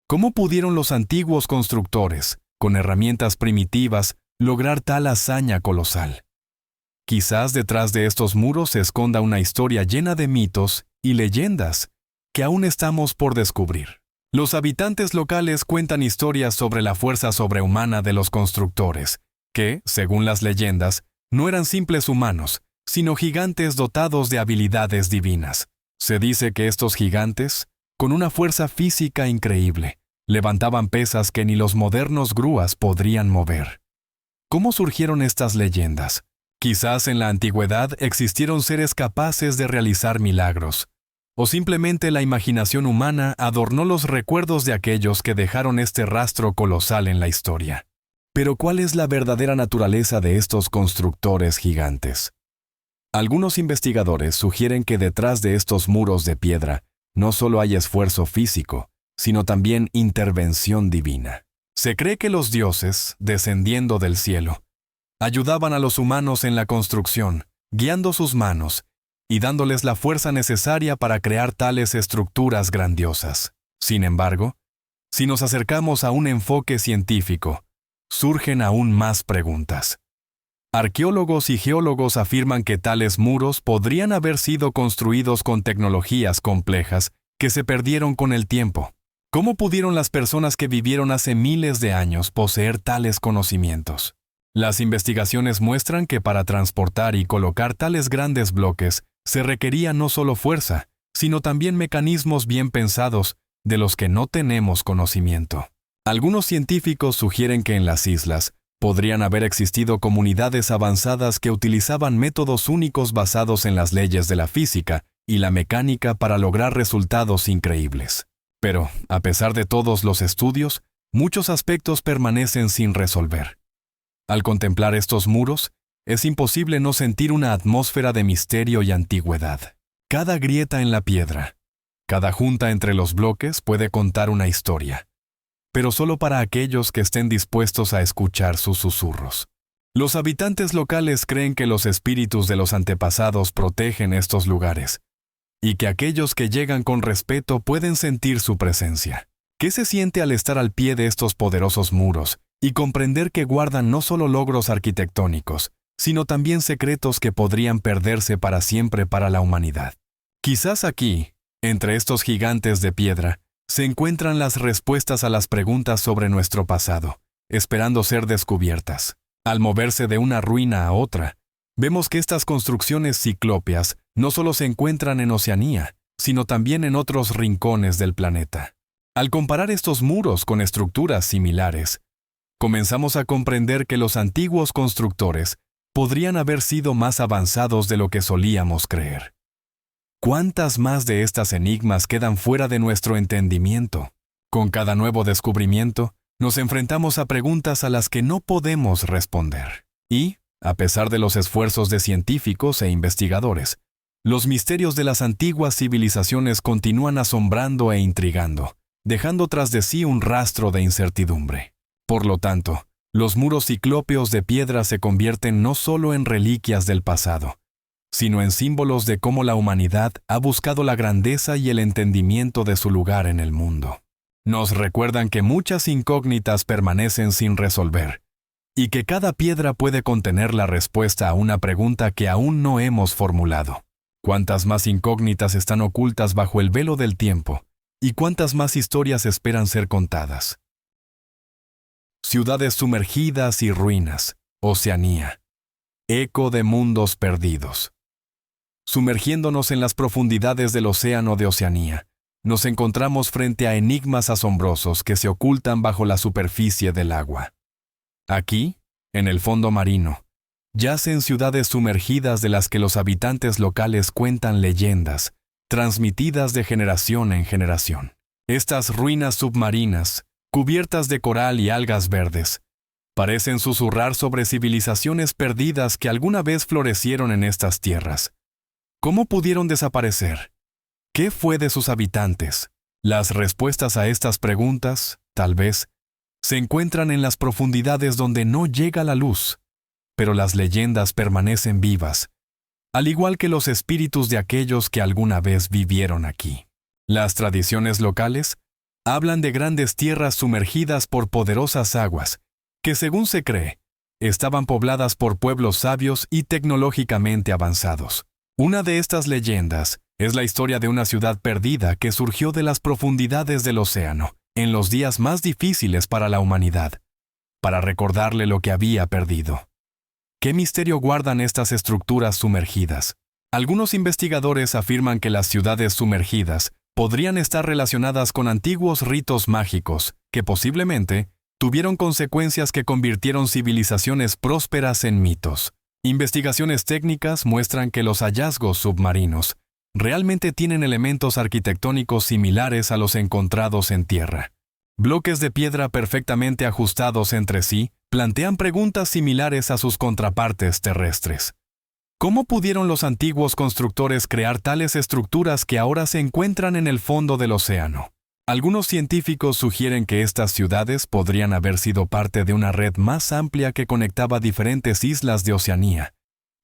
Speaker 1: ¿Cómo pudieron los antiguos constructores, con herramientas primitivas, lograr tal hazaña colosal? Quizás detrás de estos muros se esconda una historia llena de mitos y leyendas que aún estamos por descubrir. Los habitantes locales cuentan historias sobre la fuerza sobrehumana de los constructores, que, según las leyendas, no eran simples humanos, sino gigantes dotados de habilidades divinas. Se dice que estos gigantes, con una fuerza física increíble, levantaban pesas que ni los modernos grúas podrían mover. ¿Cómo surgieron estas leyendas? Quizás en la antigüedad existieron seres capaces de realizar milagros, o simplemente la imaginación humana adornó los recuerdos de aquellos que dejaron este rastro colosal en la historia. Pero ¿cuál es la verdadera naturaleza de estos constructores gigantes? Algunos investigadores sugieren que detrás de estos muros de piedra no solo hay esfuerzo físico, sino también intervención divina. Se cree que los dioses, descendiendo del cielo, ayudaban a los humanos en la construcción, guiando sus manos y dándoles la fuerza necesaria para crear tales estructuras grandiosas. Sin embargo, si nos acercamos a un enfoque científico, surgen aún más preguntas. Arqueólogos y geólogos afirman que tales muros podrían haber sido construidos con tecnologías complejas que se perdieron con el tiempo. ¿Cómo pudieron las personas que vivieron hace miles de años poseer tales conocimientos? Las investigaciones muestran que para transportar y colocar tales grandes bloques se requería no solo fuerza, sino también mecanismos bien pensados de los que no tenemos conocimiento. Algunos científicos sugieren que en las islas podrían haber existido comunidades avanzadas que utilizaban métodos únicos basados en las leyes de la física y la mecánica para lograr resultados increíbles. Pero, a pesar de todos los estudios, muchos aspectos permanecen sin resolver. Al contemplar estos muros, es imposible no sentir una atmósfera de misterio y antigüedad. Cada grieta en la piedra, cada junta entre los bloques puede contar una historia, pero solo para aquellos que estén dispuestos a escuchar sus susurros. Los habitantes locales creen que los espíritus de los antepasados protegen estos lugares, y que aquellos que llegan con respeto pueden sentir su presencia. ¿Qué se siente al estar al pie de estos poderosos muros y comprender que guardan no solo logros arquitectónicos, sino también secretos que podrían perderse para siempre para la humanidad? Quizás aquí, entre estos gigantes de piedra, se encuentran las respuestas a las preguntas sobre nuestro pasado, esperando ser descubiertas. Al moverse de una ruina a otra, vemos que estas construcciones ciclópeas no solo se encuentran en Oceanía, sino también en otros rincones del planeta. Al comparar estos muros con estructuras similares, comenzamos a comprender que los antiguos constructores podrían haber sido más avanzados de lo que solíamos creer. ¿Cuántas más de estas enigmas quedan fuera de nuestro entendimiento? Con cada nuevo descubrimiento, nos enfrentamos a preguntas a las que no podemos responder. Y, a pesar de los esfuerzos de científicos e investigadores, los misterios de las antiguas civilizaciones continúan asombrando e intrigando, dejando tras de sí un rastro de incertidumbre. Por lo tanto, los muros ciclópeos de piedra se convierten no solo en reliquias del pasado, sino en símbolos de cómo la humanidad ha buscado la grandeza y el entendimiento de su lugar en el mundo. Nos recuerdan que muchas incógnitas permanecen sin resolver, y que cada piedra puede contener la respuesta a una pregunta que aún no hemos formulado. ¿Cuántas más incógnitas están ocultas bajo el velo del tiempo? ¿Y cuántas más historias esperan ser contadas? Ciudades sumergidas y ruinas, Oceanía. Eco de mundos perdidos. Sumergiéndonos en las profundidades del océano de Oceanía, nos encontramos frente a enigmas asombrosos que se ocultan bajo la superficie del agua. Aquí, en el fondo marino, yacen ciudades sumergidas de las que los habitantes locales cuentan leyendas, transmitidas de generación en generación. Estas ruinas submarinas, cubiertas de coral y algas verdes, parecen susurrar sobre civilizaciones perdidas que alguna vez florecieron en estas tierras. ¿Cómo pudieron desaparecer? ¿Qué fue de sus habitantes? Las respuestas a estas preguntas, tal vez, se encuentran en las profundidades donde no llega la luz, pero las leyendas permanecen vivas, al igual que los espíritus de aquellos que alguna vez vivieron aquí. Las tradiciones locales hablan de grandes tierras sumergidas por poderosas aguas, que según se cree, estaban pobladas por pueblos sabios y tecnológicamente avanzados. Una de estas leyendas es la historia de una ciudad perdida que surgió de las profundidades del océano, en los días más difíciles para la humanidad, para recordarle lo que había perdido. ¿Qué misterio guardan estas estructuras sumergidas? Algunos investigadores afirman que las ciudades sumergidas podrían estar relacionadas con antiguos ritos mágicos que posiblemente tuvieron consecuencias que convirtieron civilizaciones prósperas en mitos. Investigaciones técnicas muestran que los hallazgos submarinos realmente tienen elementos arquitectónicos similares a los encontrados en tierra. Bloques de piedra perfectamente ajustados entre sí plantean preguntas similares a sus contrapartes terrestres. ¿Cómo pudieron los antiguos constructores crear tales estructuras que ahora se encuentran en el fondo del océano? Algunos científicos sugieren que estas ciudades podrían haber sido parte de una red más amplia que conectaba diferentes islas de Oceanía.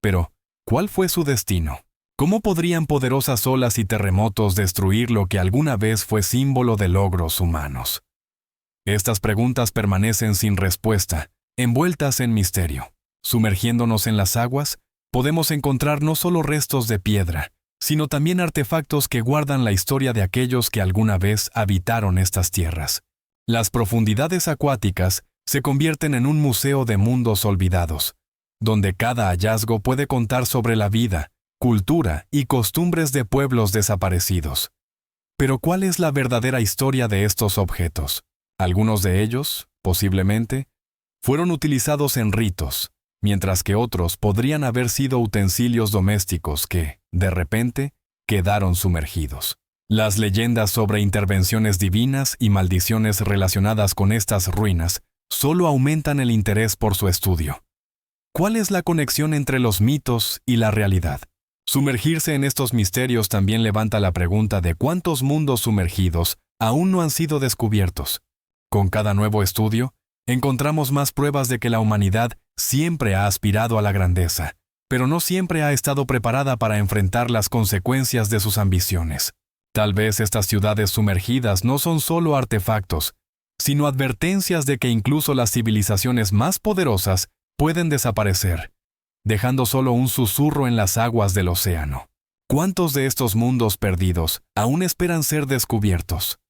Speaker 1: Pero, ¿cuál fue su destino? ¿Cómo podrían poderosas olas y terremotos destruir lo que alguna vez fue símbolo de logros humanos? Estas preguntas permanecen sin respuesta, envueltas en misterio. Sumergiéndonos en las aguas, podemos encontrar no solo restos de piedra, sino también artefactos que guardan la historia de aquellos que alguna vez habitaron estas tierras. Las profundidades acuáticas se convierten en un museo de mundos olvidados, donde cada hallazgo puede contar sobre la vida, cultura y costumbres de pueblos desaparecidos. Pero ¿cuál es la verdadera historia de estos objetos? Algunos de ellos, posiblemente, fueron utilizados en ritos, mientras que otros podrían haber sido utensilios domésticos que, de repente, quedaron sumergidos. Las leyendas sobre intervenciones divinas y maldiciones relacionadas con estas ruinas solo aumentan el interés por su estudio. ¿Cuál es la conexión entre los mitos y la realidad? Sumergirse en estos misterios también levanta la pregunta de cuántos mundos sumergidos aún no han sido descubiertos. Con cada nuevo estudio, encontramos más pruebas de que la humanidad siempre ha aspirado a la grandeza, pero no siempre ha estado preparada para enfrentar las consecuencias de sus ambiciones. Tal vez estas ciudades sumergidas no son solo artefactos, sino advertencias de que incluso las civilizaciones más poderosas pueden desaparecer, dejando solo un susurro en las aguas del océano. ¿Cuántos de estos mundos perdidos aún esperan ser descubiertos?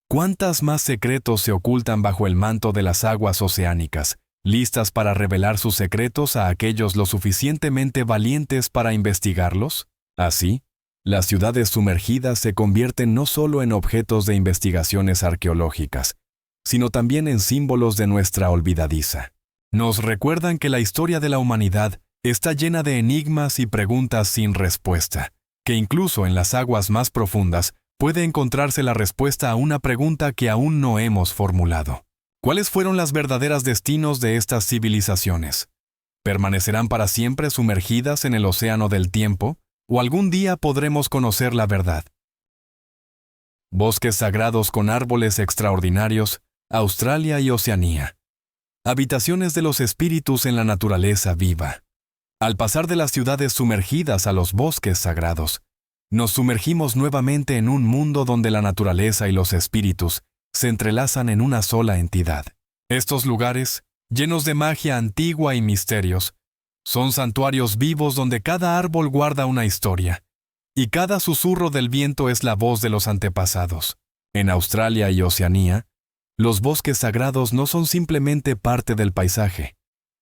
Speaker 1: ¿Cuántas más secretos se ocultan bajo el manto de las aguas oceánicas, listas para revelar sus secretos a aquellos lo suficientemente valientes para investigarlos? Así, las ciudades sumergidas se convierten no solo en objetos de investigaciones arqueológicas, sino también en símbolos de nuestra olvidadiza. Nos recuerdan que la historia de la humanidad está llena de enigmas y preguntas sin respuesta, que incluso en las aguas más profundas puede encontrarse la respuesta a una pregunta que aún no hemos formulado. ¿Cuáles fueron los verdaderos destinos de estas civilizaciones? ¿Permanecerán para siempre sumergidas en el océano del tiempo, o algún día podremos conocer la verdad? Bosques sagrados con árboles extraordinarios, Australia y Oceanía. Habitaciones de los espíritus en la naturaleza viva. Al pasar de las ciudades sumergidas a los bosques sagrados, nos sumergimos nuevamente en un mundo donde la naturaleza y los espíritus se entrelazan en una sola entidad. Estos lugares, llenos de magia antigua y misterios, son santuarios vivos donde cada árbol guarda una historia, y cada susurro del viento es la voz de los antepasados. En Australia y Oceanía, los bosques sagrados no son simplemente parte del paisaje,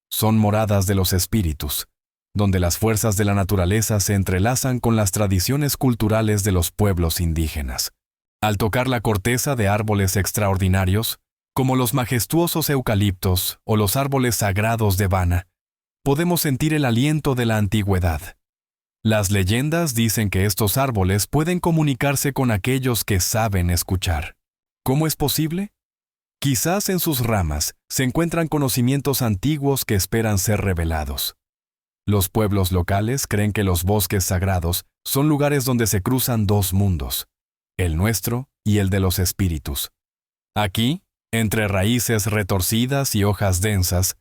Speaker 1: son moradas de los espíritus, donde las fuerzas de la naturaleza se entrelazan con las tradiciones culturales de los pueblos indígenas. Al tocar la corteza de árboles extraordinarios, como los majestuosos eucaliptos o los árboles sagrados de Vana, podemos sentir el aliento de la antigüedad. Las leyendas dicen que estos árboles pueden comunicarse con aquellos que saben escuchar. ¿Cómo es posible? Quizás en sus ramas se encuentran conocimientos antiguos que esperan ser revelados. Los pueblos locales creen que los bosques sagrados son lugares donde se cruzan dos mundos, el nuestro y el de los espíritus. Aquí, entre raíces retorcidas y hojas densas,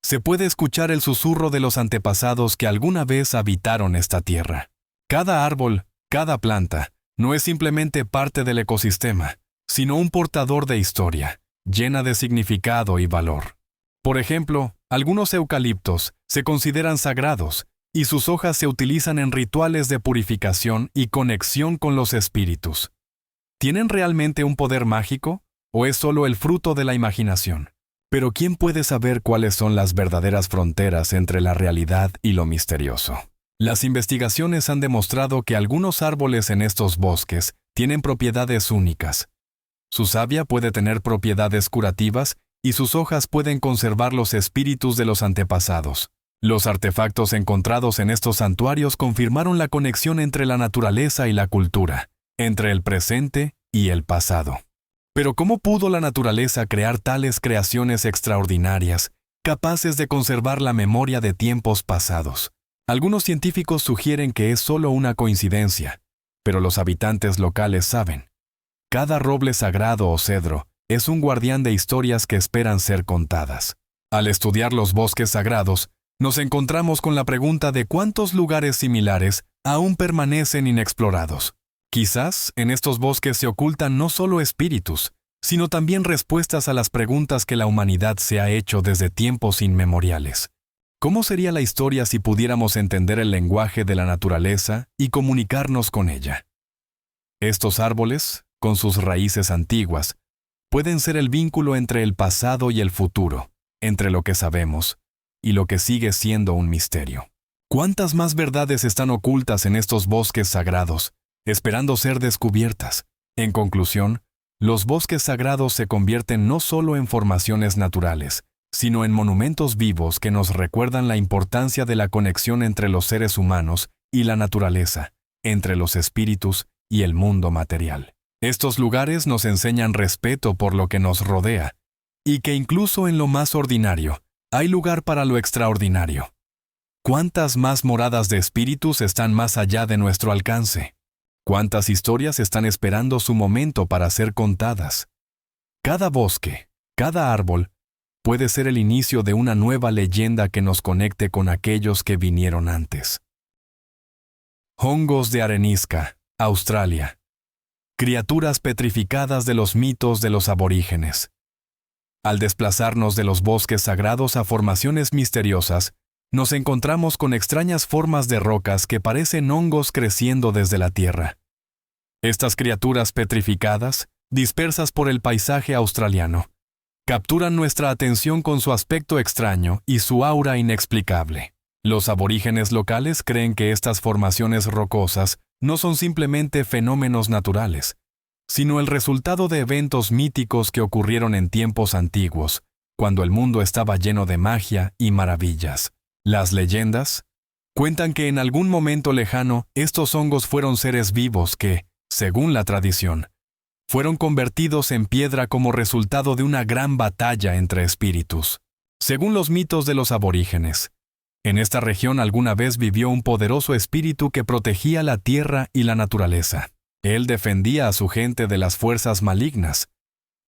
Speaker 1: se puede escuchar el susurro de los antepasados que alguna vez habitaron esta tierra. Cada árbol, cada planta, no es simplemente parte del ecosistema, sino un portador de historia, llena de significado y valor. Por ejemplo, algunos eucaliptos se consideran sagrados y sus hojas se utilizan en rituales de purificación y conexión con los espíritus. ¿Tienen realmente un poder mágico o es solo el fruto de la imaginación? Pero ¿quién puede saber cuáles son las verdaderas fronteras entre la realidad y lo misterioso? Las investigaciones han demostrado que algunos árboles en estos bosques tienen propiedades únicas. Su savia puede tener propiedades curativas y sus hojas pueden conservar los espíritus de los antepasados. Los artefactos encontrados en estos santuarios confirmaron la conexión entre la naturaleza y la cultura, entre el presente y el pasado. Pero ¿cómo pudo la naturaleza crear tales creaciones extraordinarias, capaces de conservar la memoria de tiempos pasados? Algunos científicos sugieren que es solo una coincidencia, pero los habitantes locales saben. Cada roble sagrado o cedro es un guardián de historias que esperan ser contadas. Al estudiar los bosques sagrados, nos encontramos con la pregunta de cuántos lugares similares aún permanecen inexplorados. Quizás en estos bosques se ocultan no solo espíritus, sino también respuestas a las preguntas que la humanidad se ha hecho desde tiempos inmemoriales. ¿Cómo sería la historia si pudiéramos entender el lenguaje de la naturaleza y comunicarnos con ella? Estos árboles, con sus raíces antiguas, pueden ser el vínculo entre el pasado y el futuro, entre lo que sabemos y lo que sigue siendo un misterio. ¿Cuántas más verdades están ocultas en estos bosques sagrados, esperando ser descubiertas? En conclusión, los bosques sagrados se convierten no solo en formaciones naturales, sino en monumentos vivos que nos recuerdan la importancia de la conexión entre los seres humanos y la naturaleza, entre los espíritus y el mundo material. Estos lugares nos enseñan respeto por lo que nos rodea, y que incluso en lo más ordinario, hay lugar para lo extraordinario. ¿Cuántas más moradas de espíritus están más allá de nuestro alcance? ¿Cuántas historias están esperando su momento para ser contadas? Cada bosque, cada árbol, puede ser el inicio de una nueva leyenda que nos conecte con aquellos que vinieron antes. Hongos de arenisca, Australia. Criaturas petrificadas de los mitos de los aborígenes. Al desplazarnos de los bosques sagrados a formaciones misteriosas, nos encontramos con extrañas formas de rocas que parecen hongos creciendo desde la tierra. Estas criaturas petrificadas, dispersas por el paisaje australiano, capturan nuestra atención con su aspecto extraño y su aura inexplicable. Los aborígenes locales creen que estas formaciones rocosas no son simplemente fenómenos naturales, sino el resultado de eventos míticos que ocurrieron en tiempos antiguos, cuando el mundo estaba lleno de magia y maravillas. Las leyendas cuentan que en algún momento lejano estos hongos fueron seres vivos que, según la tradición, fueron convertidos en piedra como resultado de una gran batalla entre espíritus. Según los mitos de los aborígenes, en esta región alguna vez vivió un poderoso espíritu que protegía la tierra y la naturaleza. Él defendía a su gente de las fuerzas malignas.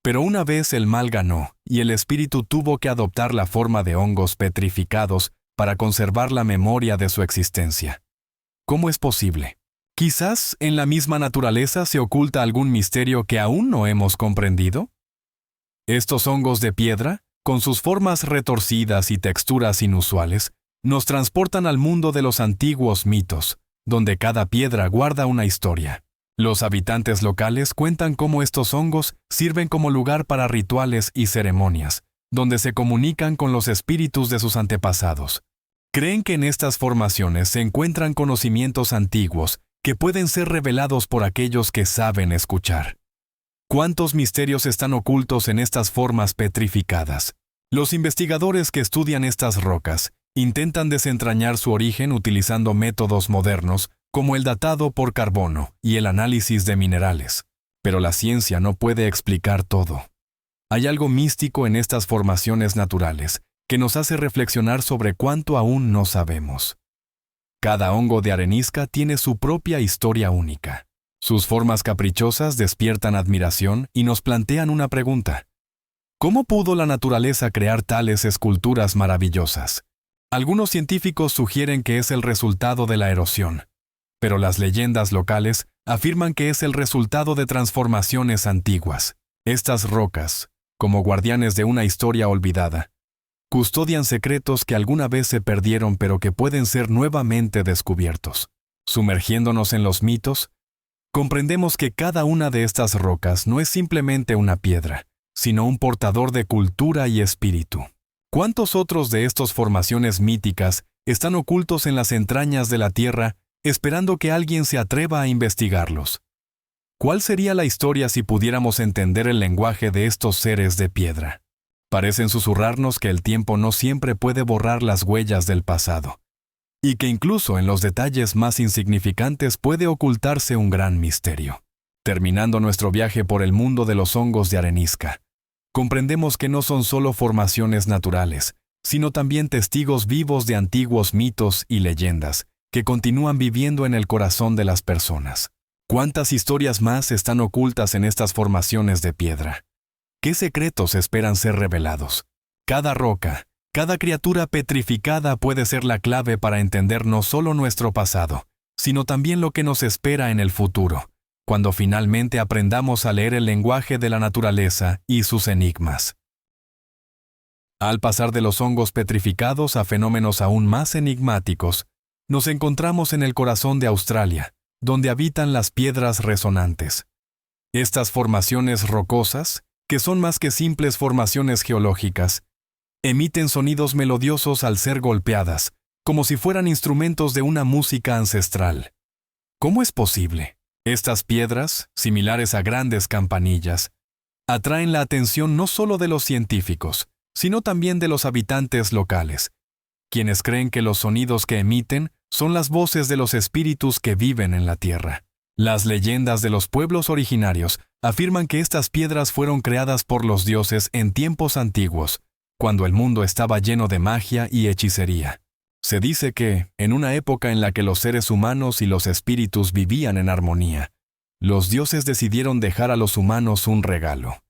Speaker 1: Pero una vez el mal ganó y el espíritu tuvo que adoptar la forma de hongos petrificados para conservar la memoria de su existencia. ¿Cómo es posible? Quizás en la misma naturaleza se oculta algún misterio que aún no hemos comprendido. Estos hongos de piedra, con sus formas retorcidas y texturas inusuales, nos transportan al mundo de los antiguos mitos, donde cada piedra guarda una historia. Los habitantes locales cuentan cómo estos hongos sirven como lugar para rituales y ceremonias, donde se comunican con los espíritus de sus antepasados. Creen que en estas formaciones se encuentran conocimientos antiguos que pueden ser revelados por aquellos que saben escuchar. ¿Cuántos misterios están ocultos en estas formas petrificadas? Los investigadores que estudian estas rocas intentan desentrañar su origen utilizando métodos modernos como el datado por carbono y el análisis de minerales. Pero la ciencia no puede explicar todo. Hay algo místico en estas formaciones naturales que nos hace reflexionar sobre cuánto aún no sabemos. Cada hongo de arenisca tiene su propia historia única. Sus formas caprichosas despiertan admiración y nos plantean una pregunta. ¿Cómo pudo la naturaleza crear tales esculturas maravillosas? Algunos científicos sugieren que es el resultado de la erosión, pero las leyendas locales afirman que es el resultado de transformaciones antiguas. Estas rocas, como guardianes de una historia olvidada, custodian secretos que alguna vez se perdieron pero que pueden ser nuevamente descubiertos. Sumergiéndonos en los mitos, comprendemos que cada una de estas rocas no es simplemente una piedra, sino un portador de cultura y espíritu. ¿Cuántos otros de estas formaciones míticas están ocultos en las entrañas de la tierra, esperando que alguien se atreva a investigarlos? ¿Cuál sería la historia si pudiéramos entender el lenguaje de estos seres de piedra? Parecen susurrarnos que el tiempo no siempre puede borrar las huellas del pasado, y que incluso en los detalles más insignificantes puede ocultarse un gran misterio. Terminando nuestro viaje por el mundo de los hongos de arenisca, comprendemos que no son solo formaciones naturales, sino también testigos vivos de antiguos mitos y leyendas que continúan viviendo en el corazón de las personas. ¿Cuántas historias más están ocultas en estas formaciones de piedra? ¿Qué secretos esperan ser revelados? Cada roca, cada criatura petrificada puede ser la clave para entender no solo nuestro pasado, sino también lo que nos espera en el futuro, cuando finalmente aprendamos a leer el lenguaje de la naturaleza y sus enigmas. Al pasar de los hongos petrificados a fenómenos aún más enigmáticos, nos encontramos en el corazón de Australia, donde habitan las piedras resonantes. Estas formaciones rocosas, que son más que simples formaciones geológicas, emiten sonidos melodiosos al ser golpeadas, como si fueran instrumentos de una música ancestral. ¿Cómo es posible? Estas piedras, similares a grandes campanillas, atraen la atención no solo de los científicos, sino también de los habitantes locales, quienes creen que los sonidos que emiten son las voces de los espíritus que viven en la tierra. Las leyendas de los pueblos originarios afirman que estas piedras fueron creadas por los dioses en tiempos antiguos, cuando el mundo estaba lleno de magia y hechicería. Se dice que, en una época en la que los seres humanos y los espíritus vivían en armonía, los dioses decidieron dejar a los humanos un regalo: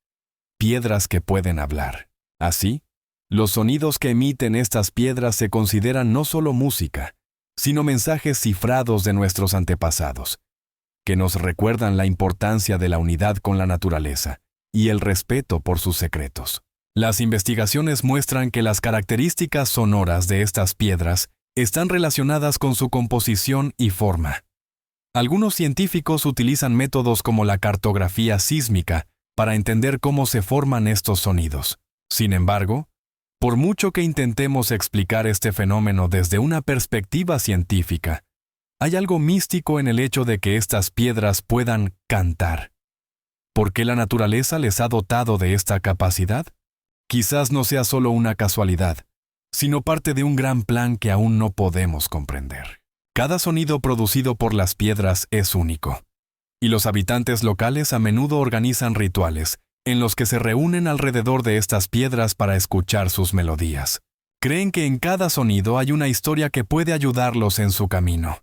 Speaker 1: piedras que pueden hablar. Así, los sonidos que emiten estas piedras se consideran no solo música, sino mensajes cifrados de nuestros antepasados, que nos recuerdan la importancia de la unidad con la naturaleza y el respeto por sus secretos. Las investigaciones muestran que las características sonoras de estas piedras están relacionadas con su composición y forma. Algunos científicos utilizan métodos como la cartografía sísmica para entender cómo se forman estos sonidos. Sin embargo, por mucho que intentemos explicar este fenómeno desde una perspectiva científica, hay algo místico en el hecho de que estas piedras puedan cantar. ¿Por qué la naturaleza les ha dotado de esta capacidad? Quizás no sea solo una casualidad, sino parte de un gran plan que aún no podemos comprender. Cada sonido producido por las piedras es único, y los habitantes locales a menudo organizan rituales en los que se reúnen alrededor de estas piedras para escuchar sus melodías. Creen que en cada sonido hay una historia que puede ayudarlos en su camino.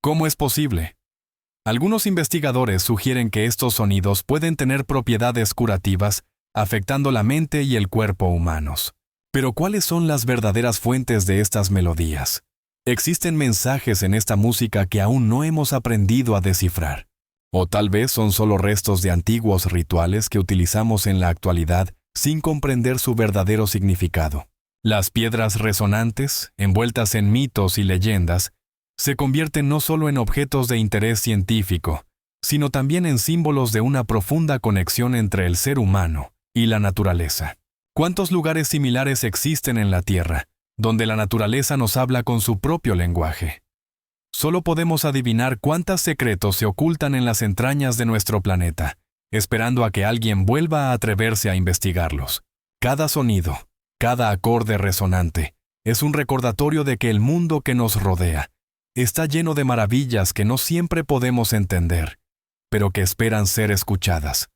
Speaker 1: ¿Cómo es posible? Algunos investigadores sugieren que estos sonidos pueden tener propiedades curativas, afectando la mente y el cuerpo humanos. Pero ¿cuáles son las verdaderas fuentes de estas melodías? Existen mensajes en esta música que aún no hemos aprendido a descifrar. O tal vez son solo restos de antiguos rituales que utilizamos en la actualidad sin comprender su verdadero significado. Las piedras resonantes, envueltas en mitos y leyendas, se convierten no solo en objetos de interés científico, sino también en símbolos de una profunda conexión entre el ser humano y la naturaleza. ¿Cuántos lugares similares existen en la Tierra, donde la naturaleza nos habla con su propio lenguaje? Solo podemos adivinar cuántos secretos se ocultan en las entrañas de nuestro planeta, esperando a que alguien vuelva a atreverse a investigarlos. Cada sonido, cada acorde resonante, es un recordatorio de que el mundo que nos rodea está lleno de maravillas que no siempre podemos entender, pero que esperan ser escuchadas.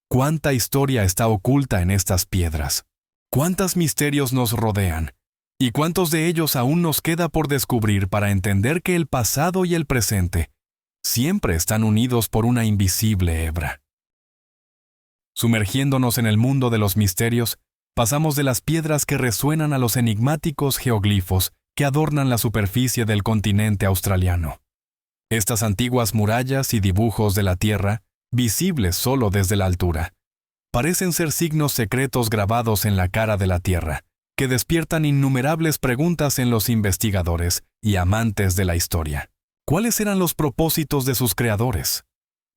Speaker 1: ¿Cuánta historia está oculta en estas piedras? ¿Cuántos misterios nos rodean? ¿Y cuántos de ellos aún nos queda por descubrir para entender que el pasado y el presente siempre están unidos por una invisible hebra? Sumergiéndonos en el mundo de los misterios, pasamos de las piedras que resuenan a los enigmáticos geoglifos que adornan la superficie del continente australiano. Estas antiguas murallas y dibujos de la Tierra, visibles solo desde la altura, parecen ser signos secretos grabados en la cara de la Tierra, que despiertan innumerables preguntas en los investigadores y amantes de la historia. ¿Cuáles eran los propósitos de sus creadores?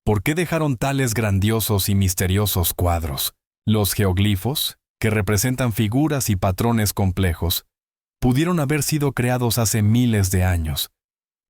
Speaker 1: ¿Por qué dejaron tales grandiosos y misteriosos cuadros? Los geoglifos, que representan figuras y patrones complejos, pudieron haber sido creados hace miles de años,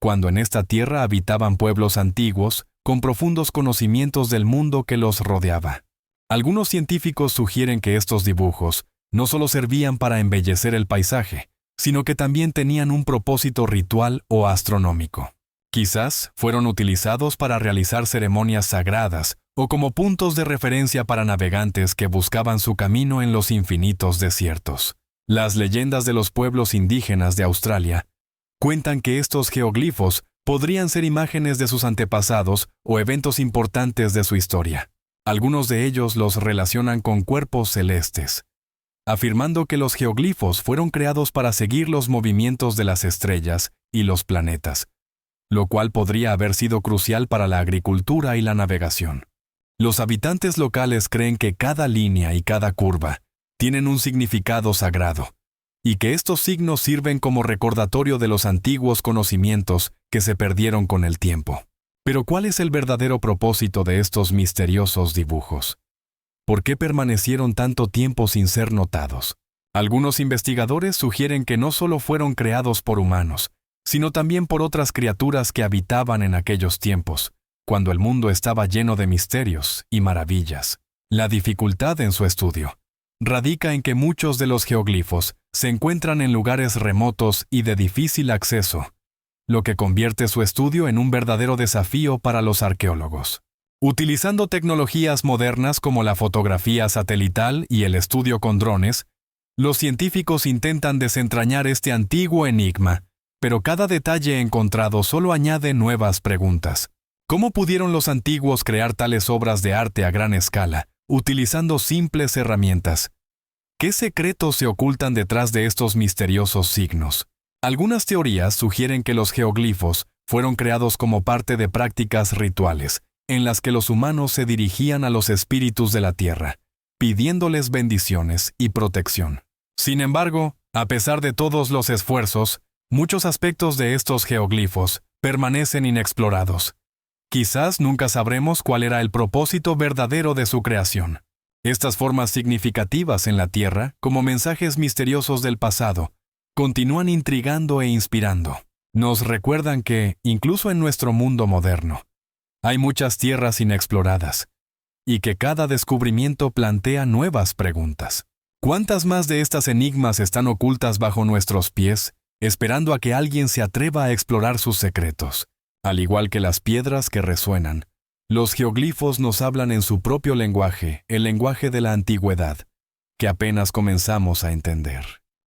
Speaker 1: cuando en esta tierra habitaban pueblos antiguos con profundos conocimientos del mundo que los rodeaba. Algunos científicos sugieren que estos dibujos no solo servían para embellecer el paisaje, sino que también tenían un propósito ritual o astronómico. Quizás fueron utilizados para realizar ceremonias sagradas o como puntos de referencia para navegantes que buscaban su camino en los infinitos desiertos. Las leyendas de los pueblos indígenas de Australia cuentan que estos geoglifos podrían ser imágenes de sus antepasados o eventos importantes de su historia. Algunos de ellos los relacionan con cuerpos celestes, afirmando que los geoglifos fueron creados para seguir los movimientos de las estrellas y los planetas, lo cual podría haber sido crucial para la agricultura y la navegación. Los habitantes locales creen que cada línea y cada curva tienen un significado sagrado, y que estos signos sirven como recordatorio de los antiguos conocimientos que se perdieron con el tiempo. Pero ¿cuál es el verdadero propósito de estos misteriosos dibujos? ¿Por qué permanecieron tanto tiempo sin ser notados? Algunos investigadores sugieren que no solo fueron creados por humanos, sino también por otras criaturas que habitaban en aquellos tiempos, cuando el mundo estaba lleno de misterios y maravillas. La dificultad en su estudio radica en que muchos de los geoglifos se encuentran en lugares remotos y de difícil acceso, lo que convierte su estudio en un verdadero desafío para los arqueólogos. Utilizando tecnologías modernas como la fotografía satelital y el estudio con drones, los científicos intentan desentrañar este antiguo enigma, pero cada detalle encontrado solo añade nuevas preguntas. ¿Cómo pudieron los antiguos crear tales obras de arte a gran escala, utilizando simples herramientas? ¿Qué secretos se ocultan detrás de estos misteriosos signos? Algunas teorías sugieren que los geoglifos fueron creados como parte de prácticas rituales, en las que los humanos se dirigían a los espíritus de la tierra, pidiéndoles bendiciones y protección. Sin embargo, a pesar de todos los esfuerzos, muchos aspectos de estos geoglifos permanecen inexplorados. Quizás nunca sabremos cuál era el propósito verdadero de su creación. Estas formas significativas en la tierra, como mensajes misteriosos del pasado, continúan intrigando e inspirando. Nos recuerdan que, incluso en nuestro mundo moderno, hay muchas tierras inexploradas, y que cada descubrimiento plantea nuevas preguntas. ¿Cuántas más de estas enigmas están ocultas bajo nuestros pies, esperando a que alguien se atreva a explorar sus secretos? Al igual que las piedras que resuenan, los geoglifos nos hablan en su propio lenguaje, el lenguaje de la antigüedad, que apenas comenzamos a entender.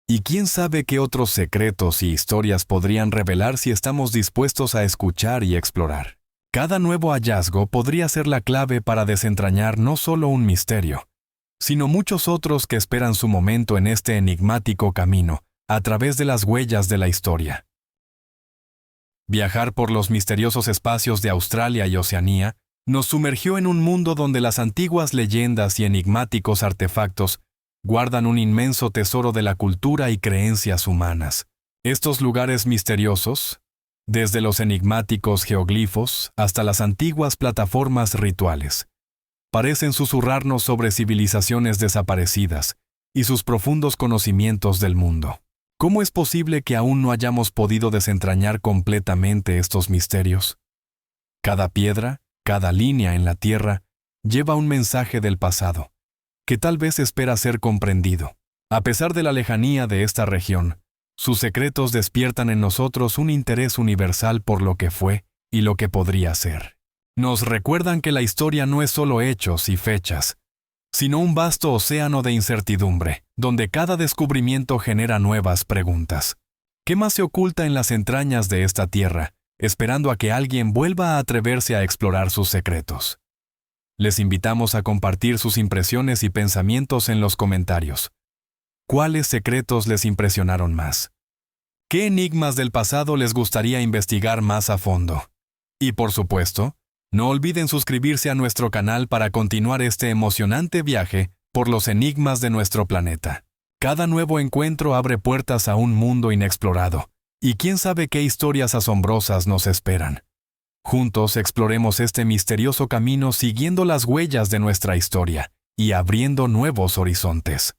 Speaker 1: Y quién sabe qué otros secretos y historias podrían revelar si estamos dispuestos a escuchar y explorar. Cada nuevo hallazgo podría ser la clave para desentrañar no solo un misterio, sino muchos otros que esperan su momento en este enigmático camino, a través de las huellas de la historia. Viajar por los misteriosos espacios de Australia y Oceanía nos sumergió en un mundo donde las antiguas leyendas y enigmáticos artefactos guardan un inmenso tesoro de la cultura y creencias humanas. Estos lugares misteriosos, desde los enigmáticos geoglifos hasta las antiguas plataformas rituales, parecen susurrarnos sobre civilizaciones desaparecidas y sus profundos conocimientos del mundo. ¿Cómo es posible que aún no hayamos podido desentrañar completamente estos misterios? Cada piedra, cada línea en la tierra, lleva un mensaje del pasado, que tal vez espera ser comprendido. A pesar de la lejanía de esta región, sus secretos despiertan en nosotros un interés universal por lo que fue y lo que podría ser. Nos recuerdan que la historia no es solo hechos y fechas, sino un vasto océano de incertidumbre, donde cada descubrimiento genera nuevas preguntas. ¿Qué más se oculta en las entrañas de esta tierra, esperando a que alguien vuelva a atreverse a explorar sus secretos? Les invitamos a compartir sus impresiones y pensamientos en los comentarios. ¿Cuáles secretos les impresionaron más? ¿Qué enigmas del pasado les gustaría investigar más a fondo? Y por supuesto, no olviden suscribirse a nuestro canal para continuar este emocionante viaje por los enigmas de nuestro planeta. Cada nuevo encuentro abre puertas a un mundo inexplorado, y quién sabe qué historias asombrosas nos esperan. Juntos exploremos este misterioso camino siguiendo las huellas de nuestra historia y abriendo nuevos horizontes.